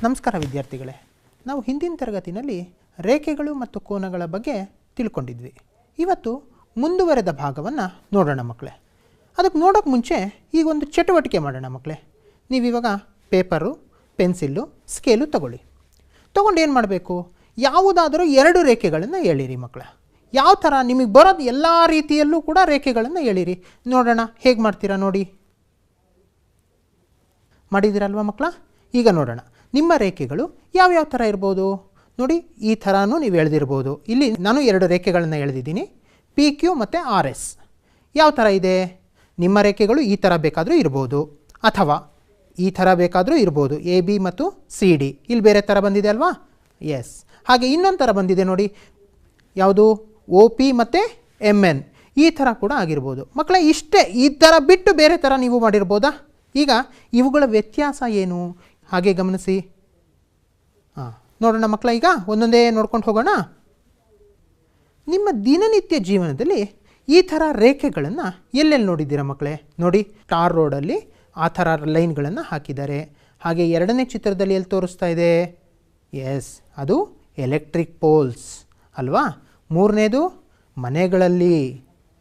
ನಮಸ್ಕಾರ ವಿದ್ಯಾರ್ಥಿಗಳೇ, ನಾವು ಹಿಂದಿನ ತರಗತಿಯಲ್ಲಿ ರೇಖೆಗಳು ಮತ್ತು ಕೋನಗಳ ಬಗ್ಗೆ ತಿಳ್ಕೊಂಡಿದ್ವಿ. ಇವತ್ತು ಮುಂದುವರೆದ ಭಾಗವನ್ನು ನೋಡೋಣ ಮಕ್ಕಳೇ. ಅದಕ್ಕೆ ನೋಡೋಕ್ಕೆ ಮುಂಚೆ ಈಗ ಒಂದು ಚಟುವಟಿಕೆ ಮಾಡೋಣ ಮಕ್ಕಳೇ. ನೀವಿವಾಗ ಪೇಪರು, ಪೆನ್ಸಿಲ್ಲು, ಸ್ಕೇಲು ತೊಗೊಂಡು ಏನು ಮಾಡಬೇಕು, ಯಾವುದಾದರೂ ಎರಡು ರೇಖೆಗಳನ್ನು ಎಳೀರಿ ಮಕ್ಕಳೇ. ಯಾವ ಥರ ನಿಮಗೆ ಬರೋದು ಎಲ್ಲ ರೀತಿಯಲ್ಲೂ ಕೂಡ ರೇಖೆಗಳನ್ನು ಎಳೀರಿ. ನೋಡೋಣ ಹೇಗೆ ಮಾಡ್ತೀರಾ ನೋಡಿ. ಮಾಡಿದ್ದೀರಲ್ವ ಮಕ್ಕಳ? ಈಗ ನೋಡೋಣ ನಿಮ್ಮ ರೇಖೆಗಳು ಯಾವ್ಯಾವ ಥರ ಇರ್ಬೋದು ನೋಡಿ. ಈ ಥರನೂ ನೀವು ಎಳೆದಿರ್ಬೋದು. ಇಲ್ಲಿ ನಾನು ಎರಡು ರೇಖೆಗಳನ್ನು ಎಳೆದಿದ್ದೀನಿ, ಪಿ ಕ್ಯೂ ಮತ್ತು ಆರ್ ಎಸ್. ಯಾವ ಥರ ಇದೆ ನಿಮ್ಮ ರೇಖೆಗಳು? ಈ ಥರ ಬೇಕಾದರೂ ಇರ್ಬೋದು, ಅಥವಾ ಈ ಥರ ಬೇಕಾದರೂ ಇರ್ಬೋದು. ಎ ಬಿ ಮತ್ತು ಸಿ ಡಿ. ಇಲ್ಲಿ ಬೇರೆ ಥರ ಬಂದಿದೆ ಅಲ್ವಾ? ಎಸ್. ಹಾಗೆ ಇನ್ನೊಂದು ಥರ ಬಂದಿದೆ ನೋಡಿ, ಯಾವುದು? ಒ ಪಿ ಮತ್ತು ಎಮ್ ಎನ್. ಈ ಥರ ಕೂಡ ಆಗಿರ್ಬೋದು ಮಕ್ಕಳೇ. ಇಷ್ಟೇ. ಈ ಥರ ಬಿಟ್ಟು ಬೇರೆ ಥರ ನೀವು ಮಾಡಿರ್ಬೋದಾ? ಈಗ ಇವುಗಳ ವ್ಯತ್ಯಾಸ ಏನು ಹಾಗೆ ಗಮನಿಸಿ. ನೋಡೋಣ ಮಕ್ಕಳ, ಈಗ ಒಂದೊಂದೇ ನೋಡ್ಕೊಂಡು ಹೋಗೋಣ. ನಿಮ್ಮ ದಿನನಿತ್ಯ ಜೀವನದಲ್ಲಿ ಈ ಥರ ರೇಖೆಗಳನ್ನು ಎಲ್ಲೆಲ್ಲಿ ನೋಡಿದ್ದೀರಾ ಮಕ್ಕಳೇ? ನೋಡಿ, ಟಾರ್ ರೋಡಲ್ಲಿ ಆ ಥರ ಲೈನ್ಗಳನ್ನು ಹಾಕಿದ್ದಾರೆ. ಹಾಗೆ ಎರಡನೇ ಚಿತ್ರದಲ್ಲಿ ಎಲ್ಲಿ ತೋರಿಸ್ತಾ ಇದೆ? ಎಸ್, ಅದು ಎಲೆಕ್ಟ್ರಿಕ್ ಪೋಲ್ಸ್ ಅಲ್ವಾ? ಮೂರನೇದು ಮನೆಗಳಲ್ಲಿ,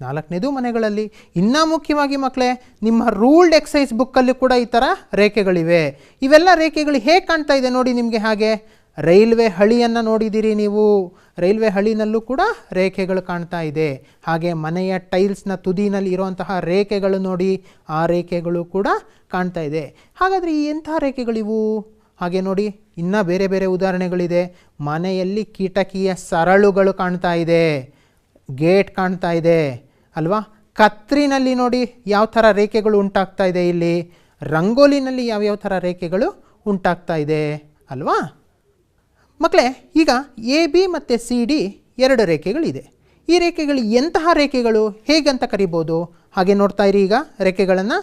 ನಾಲ್ಕನೇದು ಮನೆಗಳಲ್ಲಿ. ಇನ್ನೂ ಮುಖ್ಯವಾಗಿ ಮಕ್ಕಳೇ, ನಿಮ್ಮ ರೂಲ್ಡ್ ಎಕ್ಸಸೈಸ್ ಬುಕ್ಕಲ್ಲಿ ಕೂಡ ಈ ಥರ ರೇಖೆಗಳಿವೆ. ಇವೆಲ್ಲ ರೇಖೆಗಳು ಹೇಗೆ ಕಾಣ್ತಾ ಇದೆ ನೋಡಿ ನಿಮಗೆ. ಹಾಗೆ ರೈಲ್ವೆ ಹಳಿಯನ್ನು ನೋಡಿದ್ದೀರಿ ನೀವು, ರೈಲ್ವೆ ಹಳಿನಲ್ಲೂ ಕೂಡ ರೇಖೆಗಳು ಕಾಣ್ತಾ ಇದೆ. ಹಾಗೆ ಮನೆಯ ಟೈಲ್ಸ್ನ ತುದಿನಲ್ಲಿ ಇರುವಂತಹ ರೇಖೆಗಳು ನೋಡಿ, ಆ ರೇಖೆಗಳು ಕೂಡ ಕಾಣ್ತಾ ಇದೆ. ಹಾಗಾದರೆ ಈ ಎಂಥ ರೇಖೆಗಳಿವು? ಹಾಗೆ ನೋಡಿ, ಇನ್ನೂ ಬೇರೆ ಬೇರೆ ಉದಾಹರಣೆಗಳಿದೆ. ಮನೆಯಲ್ಲಿ ಕಿಟಕಿಯ ಸರಳುಗಳು ಕಾಣ್ತಾ ಇದೆ, ಗೇಟ್ ಕಾಣ್ತಾ ಇದೆ ಅಲ್ವಾ? ಕತ್ರಿನಲ್ಲಿ ನೋಡಿ ಯಾವ ಥರ ರೇಖೆಗಳು ಉಂಟಾಗ್ತಾ ಇದೆ. ಇಲ್ಲಿ ರಂಗೋಲಿನಲ್ಲಿ ಯಾವ್ಯಾವ ಥರ ರೇಖೆಗಳು ಉಂಟಾಗ್ತಾ ಇದೆ ಅಲ್ವಾ ಮಕ್ಕಳೇ? ಈಗ ಎ ಬಿ ಮತ್ತು ಸಿ ಡಿ ಎರಡು ರೇಖೆಗಳಿದೆ. ಈ ರೇಖೆಗಳು ಎಂತಹ ರೇಖೆಗಳು, ಹೇಗಂತ ಕರಿಬೋದು? ಹಾಗೆ ನೋಡ್ತಾ ಇರಿ. ಈಗ ರೇಖೆಗಳನ್ನು,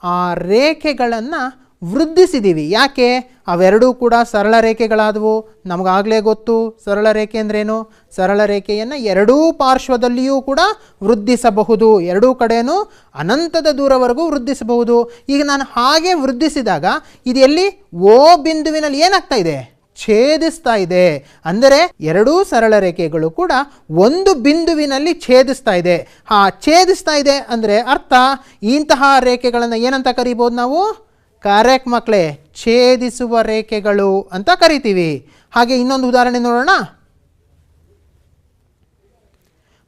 ಆ ರೇಖೆಗಳನ್ನು ವೃದ್ಧಿಸಿದ್ದೀವಿ. ಯಾಕೆ? ಅವೆರಡೂ ಕೂಡ ಸರಳ ರೇಖೆಗಳಾದವು. ನಮಗಾಗಲೇ ಗೊತ್ತು ಸರಳ ರೇಖೆ ಅಂದ್ರೇನು. ಸರಳ ರೇಖೆಯನ್ನು ಎರಡೂ ಪಾರ್ಶ್ವದಲ್ಲಿಯೂ ಕೂಡ ವೃದ್ಧಿಸಬಹುದು, ಎರಡೂ ಕಡೆಯೂ ಅನಂತದ ದೂರವರೆಗೂ ವೃದ್ಧಿಸಬಹುದು. ಈಗ ನಾನು ಹಾಗೆ ವೃದ್ಧಿಸಿದಾಗ ಇದು ಎಲ್ಲಿ? ಓ ಬಿಂದುವಿನಲ್ಲಿ ಏನಾಗ್ತಾ ಇದೆ? ಛೇದಿಸ್ತಾ ಇದೆ. ಅಂದರೆ ಎರಡೂ ಸರಳ ರೇಖೆಗಳು ಕೂಡ ಒಂದು ಬಿಂದುವಿನಲ್ಲಿ ಛೇದಿಸ್ತಾ ಇದೆ. ಛೇದಿಸ್ತಾ ಇದೆ ಅಂದರೆ ಅರ್ಥ ಇಂತಹ ರೇಖೆಗಳನ್ನು ಏನಂತ ಕರಿಬೋದು ನಾವು? ಕರೆಕ್ಟ್ ಮಕ್ಕಳೇ, ಛೇದಿಸುವ ರೇಖೆಗಳು ಅಂತ ಕರಿತೀವಿ. ಹಾಗೆ ಇನ್ನೊಂದು ಉದಾಹರಣೆ ನೋಡೋಣ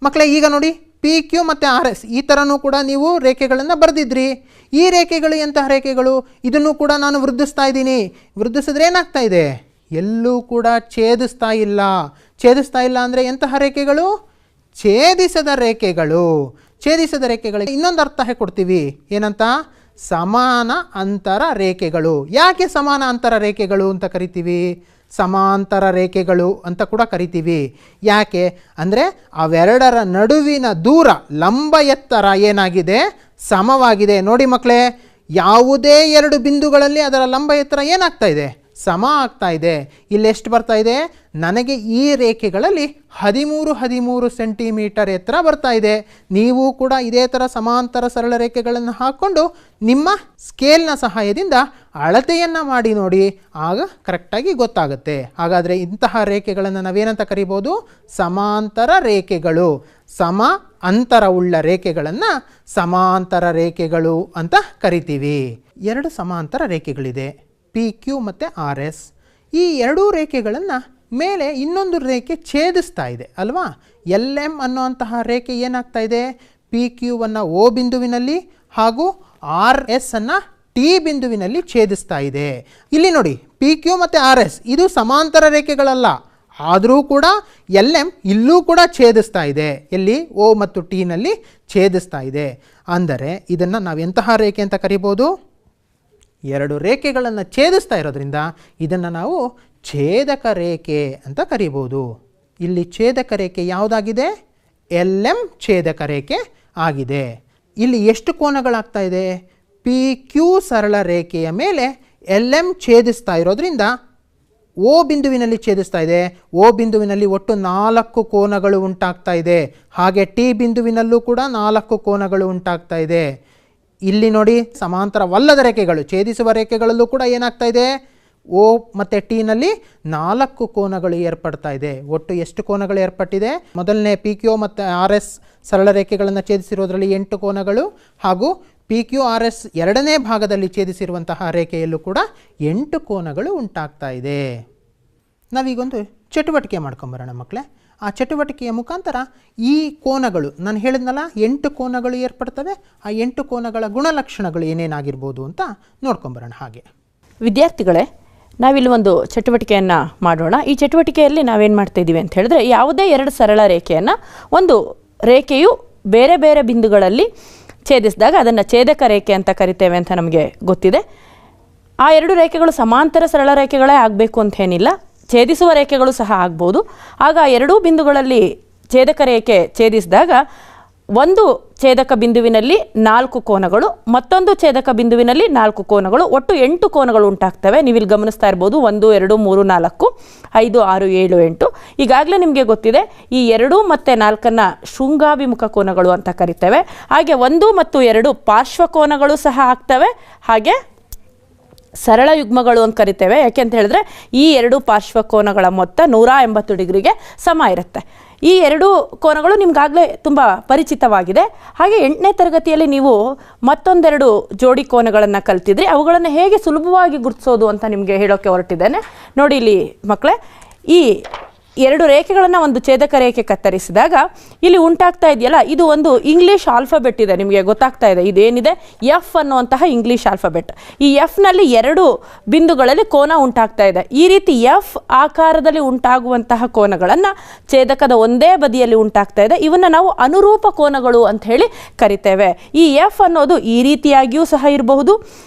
ಮಕ್ಕಳೇ. ಈಗ ನೋಡಿ, ಪಿ ಕ್ಯೂ ಮತ್ತು ಆರ್ ಎಸ್ ಈ ಥರನೂ ಕೂಡ ನೀವು ರೇಖೆಗಳನ್ನು ಬರೆದಿದ್ರಿ. ಈ ರೇಖೆಗಳು ಎಂತಹ ರೇಖೆಗಳು? ಇದನ್ನು ಕೂಡ ನಾನು ವೃದ್ಧಿಸ್ತಾ ಇದ್ದೀನಿ. ವೃದ್ಧಿಸಿದ್ರೆ ಏನಾಗ್ತಾ ಇದೆ? ಎಲ್ಲೂ ಕೂಡ ಛೇದಿಸ್ತಾ ಇಲ್ಲ. ಛೇದಿಸ್ತಾ ಇಲ್ಲ ಅಂದರೆ ಎಂತಹ ರೇಖೆಗಳು? ಛೇದಿಸದ ರೇಖೆಗಳು. ಛೇದಿಸದ ರೇಖೆಗಳಿಗೆ ಇನ್ನೊಂದು ಅರ್ಥ ಕೊಡ್ತೀವಿ. ಏನಂತ? ಸಮಾನ ಅಂತರ ರೇಖೆಗಳು. ಯಾಕೆ ಸಮಾನ ಅಂತರ ರೇಖೆಗಳು ಅಂತ ಕರಿತೀವಿ? ಸಮಾಂತರ ರೇಖೆಗಳು ಅಂತ ಕೂಡ ಕರಿತೀವಿ. ಯಾಕೆ ಅಂದರೆ ಅವೆರಡರ ನಡುವಿನ ದೂರ, ಲಂಬ ಎತ್ತರ ಏನಾಗಿದೆ? ಸಮವಾಗಿದೆ. ನೋಡಿ ಮಕ್ಕಳೇ, ಯಾವುದೇ ಎರಡು ಬಿಂದುಗಳಲ್ಲಿ ಅದರ ಲಂಬ ಎತ್ತರ ಏನಾಗ್ತಾ ಇದೆ? ಸಮ ಆಗ್ತಾ ಇದೆ. ಇಲ್ಲಿ ಎಷ್ಟು ಬರ್ತಾ ಇದೆ? ನನಗೆ ಈ ರೇಖೆಗಳಲ್ಲಿ 13 ಸೆಂಟಿಮೀಟರ್ ಎತ್ತರ ಬರ್ತಾ ಇದೆ. ನೀವು ಕೂಡ ಇದೇ ಥರ ಸಮಾಂತರ ಸರಳ ರೇಖೆಗಳನ್ನು ಹಾಕ್ಕೊಂಡು ನಿಮ್ಮ ಸ್ಕೇಲ್ನ ಸಹಾಯದಿಂದ ಅಳತೆಯನ್ನು ಮಾಡಿ ನೋಡಿ, ಆಗ ಕರೆಕ್ಟಾಗಿ ಗೊತ್ತಾಗುತ್ತೆ. ಹಾಗಾದರೆ ಇಂತಹ ರೇಖೆಗಳನ್ನು ನಾವೇನಂತ ಕರಿಬೋದು? ಸಮಾಂತರ ರೇಖೆಗಳು. ಸಮ ಅಂತರವುಳ್ಳ ರೇಖೆಗಳನ್ನು ಸಮಾಂತರ ರೇಖೆಗಳು ಅಂತ ಕರಿತೀವಿ. ಎರಡು ಸಮಾಂತರ ರೇಖೆಗಳಿದೆ, ಪಿ ಕ್ಯೂ ಮತ್ತು ಆರ್ ಎಸ್. ಈ ಎರಡೂ ರೇಖೆಗಳನ್ನು ಮೇಲೆ ಇನ್ನೊಂದು ರೇಖೆ ಛೇದಿಸ್ತಾ ಇದೆ ಅಲ್ವಾ? ಎಲ್ ಎಮ್ ಅನ್ನುವಂತಹ ರೇಖೆ ಏನಾಗ್ತಾ ಇದೆ? ಪಿ ಕ್ಯೂವನ್ನು ಓ ಬಿಂದುವಿನಲ್ಲಿ ಹಾಗೂ ಆರ್ ಎಸ್ ಅನ್ನು ಟಿ ಬಿಂದುವಿನಲ್ಲಿ ಛೇದಿಸ್ತಾ ಇದೆ. ಇಲ್ಲಿ ನೋಡಿ, ಪಿ ಕ್ಯೂ ಮತ್ತು ಆರ್ ಎಸ್ ಇದು ಸಮಾಂತರ ರೇಖೆಗಳಲ್ಲ, ಆದರೂ ಕೂಡ ಎಲ್ ಎಮ್ ಇಲ್ಲೂ ಕೂಡ ಛೇದಿಸ್ತಾ ಇದೆ. ಎಲ್ಲಿ? ಓ ಮತ್ತು ಟಿನಲ್ಲಿ ಛೇದಿಸ್ತಾ ಇದೆ. ಅಂದರೆ ಇದನ್ನು ನಾವು ಎಂತಹ ರೇಖೆ ಅಂತ ಕರಿಬೋದು? ಎರಡು ರೇಖೆಗಳನ್ನು ಛೇದಿಸ್ತಾ ಇರೋದ್ರಿಂದ ಇದನ್ನು ನಾವು ಛೇದಕ ರೇಖೆ ಅಂತ ಕರಿಬೋದು. ಇಲ್ಲಿ ಛೇದಕ ರೇಖೆ ಯಾವುದಾಗಿದೆ? ಎಲ್ ಎಮ್ ಛೇದಕ ರೇಖೆ ಆಗಿದೆ. ಇಲ್ಲಿ ಎಷ್ಟು ಕೋನಗಳಾಗ್ತಾ ಇದೆ? ಪಿ ಕ್ಯೂ ಸರಳ ರೇಖೆಯ ಮೇಲೆ ಎಲ್ ಎಮ್ ಛೇದಿಸ್ತಾ ಇರೋದ್ರಿಂದ ಓ ಬಿಂದುವಿನಲ್ಲಿ ಛೇದಿಸ್ತಾ ಇದೆ. ಓ ಬಿಂದುವಿನಲ್ಲಿ ಒಟ್ಟು 4 ಕೋನಗಳು ಉಂಟಾಗ್ತಾ ಇದೆ. ಹಾಗೆ ಟಿ ಬಿಂದುವಿನಲ್ಲೂ ಕೂಡ 4 ಕೋನಗಳು ಉಂಟಾಗ್ತಾ ಇದೆ. ಇಲ್ಲಿ ನೋಡಿ, ಸಮಾಂತರವಲ್ಲದ ರೇಖೆಗಳು, ಛೇದಿಸುವ ರೇಖೆಗಳಲ್ಲೂ ಕೂಡ ಏನಾಗ್ತಾ ಇದೆ? ಓ ಮತ್ತು ಟಿನಲ್ಲಿ 4 ಕೋನಗಳು ಏರ್ಪಡ್ತಾ ಇದೆ. ಒಟ್ಟು ಎಷ್ಟು ಕೋನಗಳು ಏರ್ಪಟ್ಟಿದೆ? ಮೊದಲನೇ ಪಿ ಕ್ಯೂ ಮತ್ತು ಆರ್ ಎಸ್ ಸರಳ ರೇಖೆಗಳನ್ನು ಛೇದಿಸಿರೋದ್ರಲ್ಲಿ 8 ಕೋನಗಳು, ಹಾಗೂ ಪಿ ಕ್ಯೂ ಆರ್ ಎಸ್ ಎರಡನೇ ಭಾಗದಲ್ಲಿ ಛೇದಿಸಿರುವಂತಹ ರೇಖೆಯಲ್ಲೂ ಕೂಡ 8 ಕೋನಗಳು ಉಂಟಾಗ್ತಾ ಇದೆ. ನಾವೀಗೊಂದು ಚಟುವಟಿಕೆ ಮಾಡ್ಕೊಂಬರೋಣ ಮಕ್ಕಳೇ. ಆ ಚಟುವಟಿಕೆಯ ಮುಖಾಂತರ ಈ ಕೋನಗಳು, ನಾನು ಹೇಳಿದ್ನಲ್ಲ 8 ಕೋನಗಳು ಏರ್ಪಡ್ತವೆ, ಆ 8 ಕೋನಗಳ ಗುಣಲಕ್ಷಣಗಳು ಏನೇನಾಗಿರ್ಬೋದು ಅಂತ ನೋಡ್ಕೊಂಬರೋಣ. ಹಾಗೆ ವಿದ್ಯಾರ್ಥಿಗಳೇ, ನಾವಿಲ್ಲಿ ಒಂದು ಚಟುವಟಿಕೆಯನ್ನು ಮಾಡೋಣ. ಈ ಚಟುವಟಿಕೆಯಲ್ಲಿ ನಾವೇನು ಮಾಡ್ತಾಯಿದ್ದೀವಿ ಅಂತ ಹೇಳಿದ್ರೆ, ಯಾವುದೇ 2 ಸರಳ ರೇಖೆಯನ್ನು ಒಂದು ರೇಖೆಯು ಬೇರೆ ಬೇರೆ ಬಿಂದುಗಳಲ್ಲಿ ಛೇದಿಸಿದಾಗ ಅದನ್ನು ಛೇದಕ ರೇಖೆ ಅಂತ ಕರಿತೇವೆ ಅಂತ ನಮಗೆ ಗೊತ್ತಿದೆ. ಆ 2 ರೇಖೆಗಳು ಸಮಾಂತರ ಸರಳ ರೇಖೆಗಳೇ ಆಗಬೇಕು ಅಂತೇನಿಲ್ಲ, ಛೇದಿಸುವ ರೇಖೆಗಳು ಸಹ ಆಗ್ಬೋದು. ಆಗ 2 ಬಿಂದುಗಳಲ್ಲಿ ಛೇದಕ ರೇಖೆ ಛೇದಿಸಿದಾಗ ಒಂದು ಛೇದಕ ಬಿಂದುವಿನಲ್ಲಿ 4 ಕೋನಗಳು, ಮತ್ತೊಂದು ಛೇದಕ ಬಿಂದುವಿನಲ್ಲಿ 4 ಕೋನಗಳು, ಒಟ್ಟು 8 ಕೋನಗಳು ಉಂಟಾಗ್ತವೆ. ನೀವಿಲ್ಲಿ ಗಮನಿಸ್ತಾ ಇರ್ಬೋದು, 1 2 3 4 5 6 7 8. ಈಗಾಗಲೇ ನಿಮಗೆ ಗೊತ್ತಿದೆ, ಈ 2 ಮತ್ತು 4 ಶೃಂಗಾಭಿಮುಖ ಕೋನಗಳು ಅಂತ ಕರಿತೇವೆ. ಹಾಗೆ 1 ಮತ್ತು 2 ಪಾರ್ಶ್ವ ಕೋನಗಳು ಸಹ ಆಗ್ತವೆ, ಹಾಗೆ ಸರಳ ಯುಗ್ಮಗಳು ಅಂತ ಕರಿತೇವೆ. ಯಾಕೆಂತ ಹೇಳಿದ್ರೆ ಈ 2 ಪಾರ್ಶ್ವ ಕೋನಗಳ ಮೊತ್ತ 180 ಡಿಗ್ರಿಗೆ ಸಮ ಇರುತ್ತೆ. ಈ 2 ಕೋನಗಳು ನಿಮಗಾಗಲೇ ತುಂಬ ಪರಿಚಿತವಾಗಿದೆ. ಹಾಗೆ 8ನೇ ತರಗತಿಯಲ್ಲಿ ನೀವು ಮತ್ತೊಂದೆರಡು ಜೋಡಿ ಕೋನಗಳನ್ನು ಕಲ್ತಿದ್ರಿ. ಅವುಗಳನ್ನು ಹೇಗೆ ಸುಲಭವಾಗಿ ಗುರುತಿಸೋದು ಅಂತ ನಿಮಗೆ ಹೇಳೋಕ್ಕೆ ಹೊರಟಿದ್ದೇನೆ. ನೋಡಿ ಇಲ್ಲಿ ಮಕ್ಕಳೇ, ಈ 2 ರೇಖೆಗಳನ್ನು ಒಂದು ಛೇದಕ ರೇಖೆ ಕತ್ತರಿಸಿದಾಗ ಇಲ್ಲಿ ಉಂಟಾಗ್ತಾ ಇದೆಯಲ್ಲ, ಇದು ಒಂದು ಇಂಗ್ಲೀಷ್ ಆಲ್ಫಾಬೆಟ್ ಇದೆ, ನಿಮಗೆ ಗೊತ್ತಾಗ್ತಾ ಇದೆ. ಇದೇನಿದೆ, ಎಫ್ ಅನ್ನುವಂತಹ ಇಂಗ್ಲೀಷ್ ಆಲ್ಫಾಬೆಟ್. ಈ ಎಫ್ನಲ್ಲಿ 2 ಬಿಂದುಗಳಲ್ಲಿ ಕೋನ ಉಂಟಾಗ್ತಾ ಇದೆ. ಈ ರೀತಿ ಎಫ್ ಆಕಾರದಲ್ಲಿ ಉಂಟಾಗುವಂತಹ ಕೋನಗಳನ್ನು ಛೇದಕದ ಒಂದೇ ಬದಿಯಲ್ಲಿ ಉಂಟಾಗ್ತಾ ಇದೆ. ಇವನ್ನು ನಾವು ಅನುರೂಪ ಕೋನಗಳು ಅಂತ ಹೇಳಿ ಕರಿತೇವೆ. ಈ ಎಫ್ ಅನ್ನೋದು ಈ ರೀತಿಯಾಗಿಯೂ ಸಹ ಇರಬಹುದು.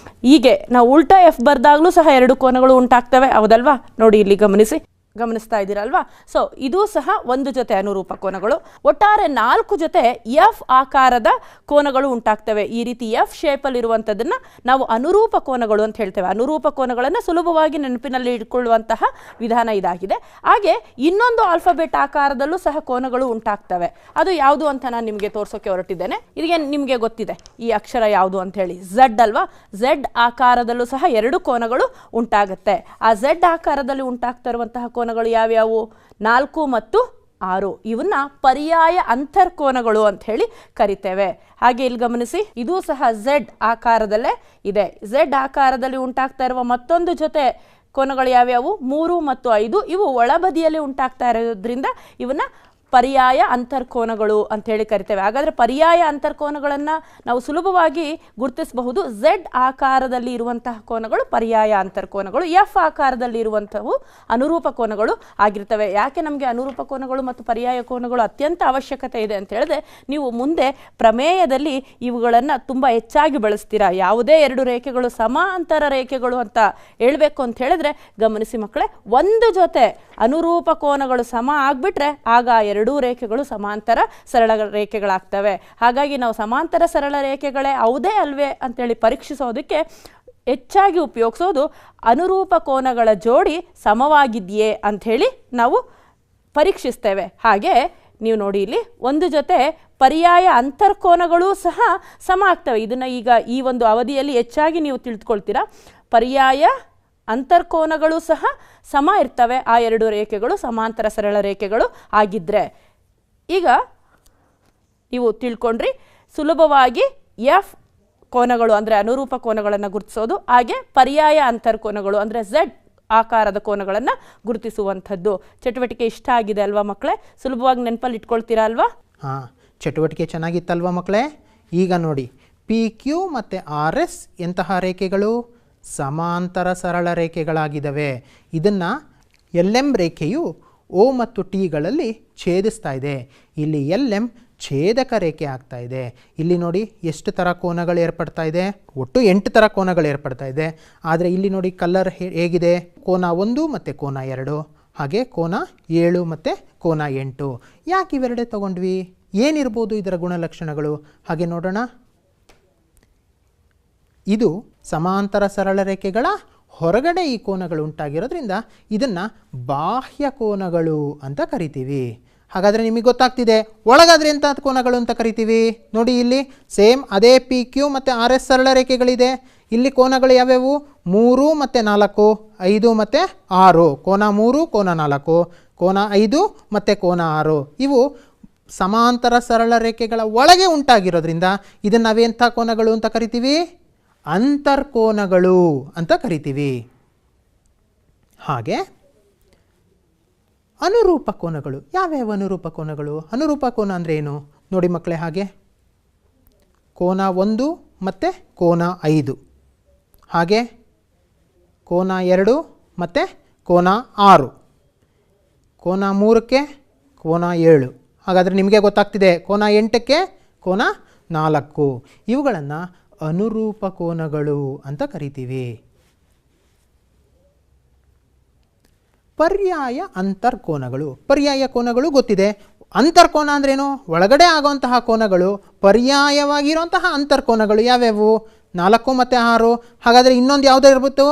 ಹೀಗೆ ನಾವು ಉಲ್ಟಾ ಎಫ್ ಬರೆದಾಗಲೂ ಸಹ 2 ಕೋನಗಳು ಉಂಟಾಗ್ತವೆ, ಹೌದಲ್ವಾ? ನೋಡಿ ಇಲ್ಲಿ ಗಮನಿಸ್ತಾ ಇದ್ದೀರಲ್ವಾ? ಸೊ ಇದು ಸಹ ಒಂದು ಜೊತೆ ಅನುರೂಪ ಕೋನಗಳು. ಒಟ್ಟಾರೆ 4 ಜೊತೆ ಎಫ್ ಆಕಾರದ ಕೋನಗಳು ಉಂಟಾಗ್ತವೆ. ಈ ರೀತಿ ಎಫ್ ಶೇಪಲ್ಲಿ ಇರುವಂಥದ್ದನ್ನು ನಾವು ಅನುರೂಪ ಕೋನಗಳು ಅಂತ ಹೇಳ್ತೇವೆ. ಅನುರೂಪ ಕೋನಗಳನ್ನು ಸುಲಭವಾಗಿ ನೆನಪಿನಲ್ಲಿ ಇಟ್ಕೊಳ್ಳುವಂತಹ ವಿಧಾನ ಇದಾಗಿದೆ. ಹಾಗೆ ಇನ್ನೊಂದು ಆಲ್ಫಾಬೆಟ್ ಆಕಾರದಲ್ಲೂ ಸಹ ಕೋನಗಳು ಉಂಟಾಗ್ತವೆ. ಅದು ಯಾವುದು ಅಂತ ನಾನು ನಿಮಗೆ ತೋರಿಸೋಕೆ ಹೊರಟಿದ್ದೇನೆ. ಇದಕ್ಕೆ ನಿಮಗೆ ಗೊತ್ತಿದೆ ಈ ಅಕ್ಷರ ಯಾವುದು ಅಂತ ಹೇಳಿ, ಝೆಡ್ ಅಲ್ವಾ? ಝೆಡ್ ಆಕಾರದಲ್ಲೂ ಸಹ 2 ಕೋನಗಳು ಉಂಟಾಗುತ್ತೆ. ಆ ಝೆಡ್ ಆಕಾರದಲ್ಲಿ ಉಂಟಾಗ್ತಾ ಇರುವಂತಹ ಕೋನಗಳು ಯಾವ್ಯಾವು? 4 ಮತ್ತು 6. ಇವನ್ನ ಪರ್ಯಾಯ ಅಂತರ್ಕೋನಗಳು ಅಂತ ಹೇಳಿ ಕರಿತೇವೆ. ಹಾಗೆ ಇಲ್ಲಿ ಗಮನಿಸಿ, ಇದು ಸಹ ಝೆಡ್ ಆಕಾರದಲ್ಲೇ ಇದೆ. ಝೆಡ್ ಆಕಾರದಲ್ಲಿ ಉಂಟಾಗ್ತಾ ಇರುವ ಮತ್ತೊಂದು ಜೊತೆ ಕೋನಗಳು ಯಾವ್ಯಾವು? 3 ಮತ್ತು 5. ಇವು ಒಳಬದಿಯಲ್ಲಿ ಉಂಟಾಗ್ತಾ ಇರೋದ್ರಿಂದ ಇವನ್ನ ಪರ್ಯಾಯ ಅಂತರ್ಕೋನಗಳು ಅಂತ ಹೇಳಿ ಕರಿತೇವೆ. ಹಾಗಾದರೆ ಪರ್ಯಾಯ ಅಂತರ್ಕೋನಗಳನ್ನು ನಾವು ಸುಲಭವಾಗಿ ಗುರುತಿಸಬಹುದು. ಝೆಡ್ ಆಕಾರದಲ್ಲಿ ಇರುವಂತಹ ಕೋನಗಳು ಪರ್ಯಾಯ ಅಂತರ್ಕೋನಗಳು, ಎಫ್ ಆಕಾರದಲ್ಲಿ ಇರುವಂಥವು ಅನುರೂಪ ಕೋನಗಳು ಆಗಿರ್ತವೆ. ಯಾಕೆ ನಮಗೆ ಅನುರೂಪ ಕೋನಗಳು ಮತ್ತು ಪರ್ಯಾಯ ಕೋನಗಳು ಅತ್ಯಂತ ಅವಶ್ಯಕತೆ ಇದೆ ಅಂತ ಹೇಳಿದ್ರೆ, ನೀವು ಮುಂದೆ ಪ್ರಮೇಯದಲ್ಲಿ ಇವುಗಳನ್ನು ತುಂಬ ಹೆಚ್ಚಾಗಿ ಬಳಸ್ತೀರಾ. ಯಾವುದೇ 2 ರೇಖೆಗಳು ಸಮಾಂತರ ರೇಖೆಗಳು ಅಂತ ಹೇಳಬೇಕು ಅಂತ ಹೇಳಿದ್ರೆ, ಗಮನಿಸಿ ಮಕ್ಕಳೇ, ಒಂದು ಜೊತೆ ಅನುರೂಪ ಕೋನಗಳು ಸಮ ಆಗಿಬಿಟ್ರೆ ಆಗ 2 ರೇಖೆಗಳು ಸಮಾಂತರ ಸರಳ ರೇಖೆಗಳಾಗ್ತವೆ. ಹಾಗಾಗಿ ನಾವು ಸಮಾಂತರ ಸರಳ ರೇಖೆಗಳೇ ಹೌದೇ ಅಲ್ವೇ ಅಂತೇಳಿ ಪರೀಕ್ಷಿಸೋದಕ್ಕೆ ಹೆಚ್ಚಾಗಿ ಉಪಯೋಗಿಸೋದು ಅನುರೂಪ ಕೋನಗಳ ಜೋಡಿ ಸಮವಾಗಿದೆಯೇ ಅಂಥೇಳಿ ನಾವು ಪರೀಕ್ಷಿಸ್ತೇವೆ. ಹಾಗೆ ನೀವು ನೋಡಿ ಇಲ್ಲಿ ಒಂದು ಜೊತೆ ಪರ್ಯಾಯ ಅಂತರ್ಕೋನಗಳು ಸಹ ಸಮ ಆಗ್ತವೆ. ಇದನ್ನು ಈಗ ಈ ಒಂದು ಅವಧಿಯಲ್ಲಿ ಹೆಚ್ಚಾಗಿ ನೀವು ತಿಳಿದುಕೊಳ್ತೀರಾ. ಪರ್ಯಾಯ ಅಂತರ್ಕೋನಗಳು ಸಹ ಸಮ ಇರ್ತವೆ. ಆ 2 ರೇಖೆಗಳು ಸಮಾಂತರ ಸರಳ ರೇಖೆಗಳು ಆಗಿದ್ದರೆ. ಈಗ ನೀವು ತಿಳ್ಕೊಂಡ್ರಿ ಸುಲಭವಾಗಿ ಎಫ್ ಕೋನಗಳು ಅಂದರೆ ಅನುರೂಪ ಕೋನಗಳನ್ನು ಗುರುತಿಸೋದು, ಹಾಗೆ ಪರ್ಯಾಯ ಅಂತರ್ಕೋನಗಳು ಅಂದರೆ ಝೆಡ್ ಆಕಾರದ ಕೋನಗಳನ್ನು ಗುರುತಿಸುವಂಥದ್ದು. ಚಟುವಟಿಕೆ ಇಷ್ಟ ಆಗಿದೆ ಅಲ್ವಾ ಮಕ್ಕಳೇ? ಸುಲಭವಾಗಿ ನೆನಪಲ್ಲಿ ಇಟ್ಕೊಳ್ತೀರಾ ಅಲ್ವಾ? ಹಾಂ, ಚಟುವಟಿಕೆ ಚೆನ್ನಾಗಿತ್ತಲ್ವಾ ಮಕ್ಕಳೇ? ಈಗ ನೋಡಿ, ಪಿ ಕ್ಯೂ ಮತ್ತು ಆರ್ ಎಸ್ ಎಂತಹ ರೇಖೆಗಳು? ಸಮಾಂತರ ಸರಳ ರೇಖೆಗಳಾಗಿದ್ದಾವೆ. ಇದನ್ನು ಎಲ್ ಎಮ್ ರೇಖೆಯು ಓ ಮತ್ತು ಟಿಗಳಲ್ಲಿ ಛೇದಿಸ್ತಾ ಇದೆ. ಇಲ್ಲಿ ಎಲ್ ಎಮ್ ಛೇದಕ ರೇಖೆ ಆಗ್ತಾ ಇದೆ. ಇಲ್ಲಿ ನೋಡಿ ಎಷ್ಟು ಥರ ಕೋನಗಳು ಏರ್ಪಡ್ತಾ ಇದೆ? ಒಟ್ಟು 8 ಥರ ಕೋನಗಳು ಏರ್ಪಡ್ತಾ ಇದೆ. ಆದರೆ ಇಲ್ಲಿ ನೋಡಿ ಕಲರ್ ಹೇಗಿದೆ? ಕೋನ 1 ಮತ್ತು ಕೋನ 2, ಹಾಗೆ ಕೋನ 7 ಮತ್ತು ಕೋನ 8. ಯಾಕೆ ಇವೆರಡೇ ತಗೊಂಡ್ವಿ? ಏನಿರ್ಬೋದು ಇದರ ಗುಣಲಕ್ಷಣಗಳು? ಹಾಗೆ ನೋಡೋಣ. ಇದು ಸಮಾಂತರ ಸರಳ ರೇಖೆಗಳ ಹೊರಗಡೆ ಈ ಕೋನಗಳು ಉಂಟಾಗಿರೋದ್ರಿಂದ ಇದನ್ನು ಬಾಹ್ಯ ಕೋನಗಳು ಅಂತ ಕರಿತೀವಿ. ಹಾಗಾದರೆ ನಿಮಗೆ ಗೊತ್ತಾಗ್ತಿದೆ ಒಳಗಾದರೆ ಎಂಥ ಕೋನಗಳು ಅಂತ ಕರಿತೀವಿ. ನೋಡಿ ಇಲ್ಲಿ ಸೇಮ್ ಅದೇ ಪಿ ಕ್ಯೂ ಮತ್ತು ಆರ್ ಎಸ್ ಸರಳ ರೇಖೆಗಳಿದೆ. ಇಲ್ಲಿ ಕೋನಗಳು ಯಾವ್ಯಾವು? 3 ಮತ್ತು 4, 5 ಮತ್ತು 6, ಕೋನ 3 ಕೋನ 4, ಕೋನ 5 ಮತ್ತು ಕೋನ 6. ಇವು ಸಮಾಂತರ ಸರಳ ರೇಖೆಗಳ ಒಳಗೆ ಉಂಟಾಗಿರೋದ್ರಿಂದ ಇದನ್ನು ನಾವೆಂಥ ಕೋನಗಳು ಅಂತ ಕರಿತೀವಿ? ಅಂತರ್ಕೋನಗಳು ಅಂತ ಕರಿತೀವಿ. ಹಾಗೆ ಅನುರೂಪ ಕೋನಗಳು. ಯಾವ್ಯಾವ ಅನುರೂಪ ಕೋನಗಳು? ಅನುರೂಪ ಕೋನ ಅಂದರೆ ಏನು ನೋಡಿ ಮಕ್ಕಳೇ. ಹಾಗೆ ಕೋನ 1 ಮತ್ತು ಕೋನ 5, ಹಾಗೆ ಕೋನ 2 ಮತ್ತು ಕೋನ 6, ಕೋನ 3ಕ್ಕೆ ಕೋನ 7. ಹಾಗಾದರೆ ನಿಮಗೆ ಗೊತ್ತಾಗ್ತಿದೆ, ಕೋನ 8ಕ್ಕೆ ಕೋನ 4. ಇವುಗಳನ್ನು ಅನುರೂಪ ಕೋನಗಳು ಅಂತ ಕರಿತೀವಿ. ಪರ್ಯಾಯ ಅಂತರ್ಕೋನಗಳು. ಪರ್ಯಾಯ ಕೋನಗಳು ಗೊತ್ತಿದೆ. ಅಂತರ್ಕೋನ ಅಂದ್ರೇನು? ಒಳಗಡೆ ಆಗುವಂತಹ ಕೋನಗಳು. ಪರ್ಯಾಯವಾಗಿರುವಂತಹ ಅಂತರ್ಕೋನಗಳು ಯಾವ್ಯಾವು? 4 ಮತ್ತು 6. ಹಾಗಾದರೆ ಇನ್ನೊಂದು ಯಾವುದೇ ಇರ್ಬೋದು?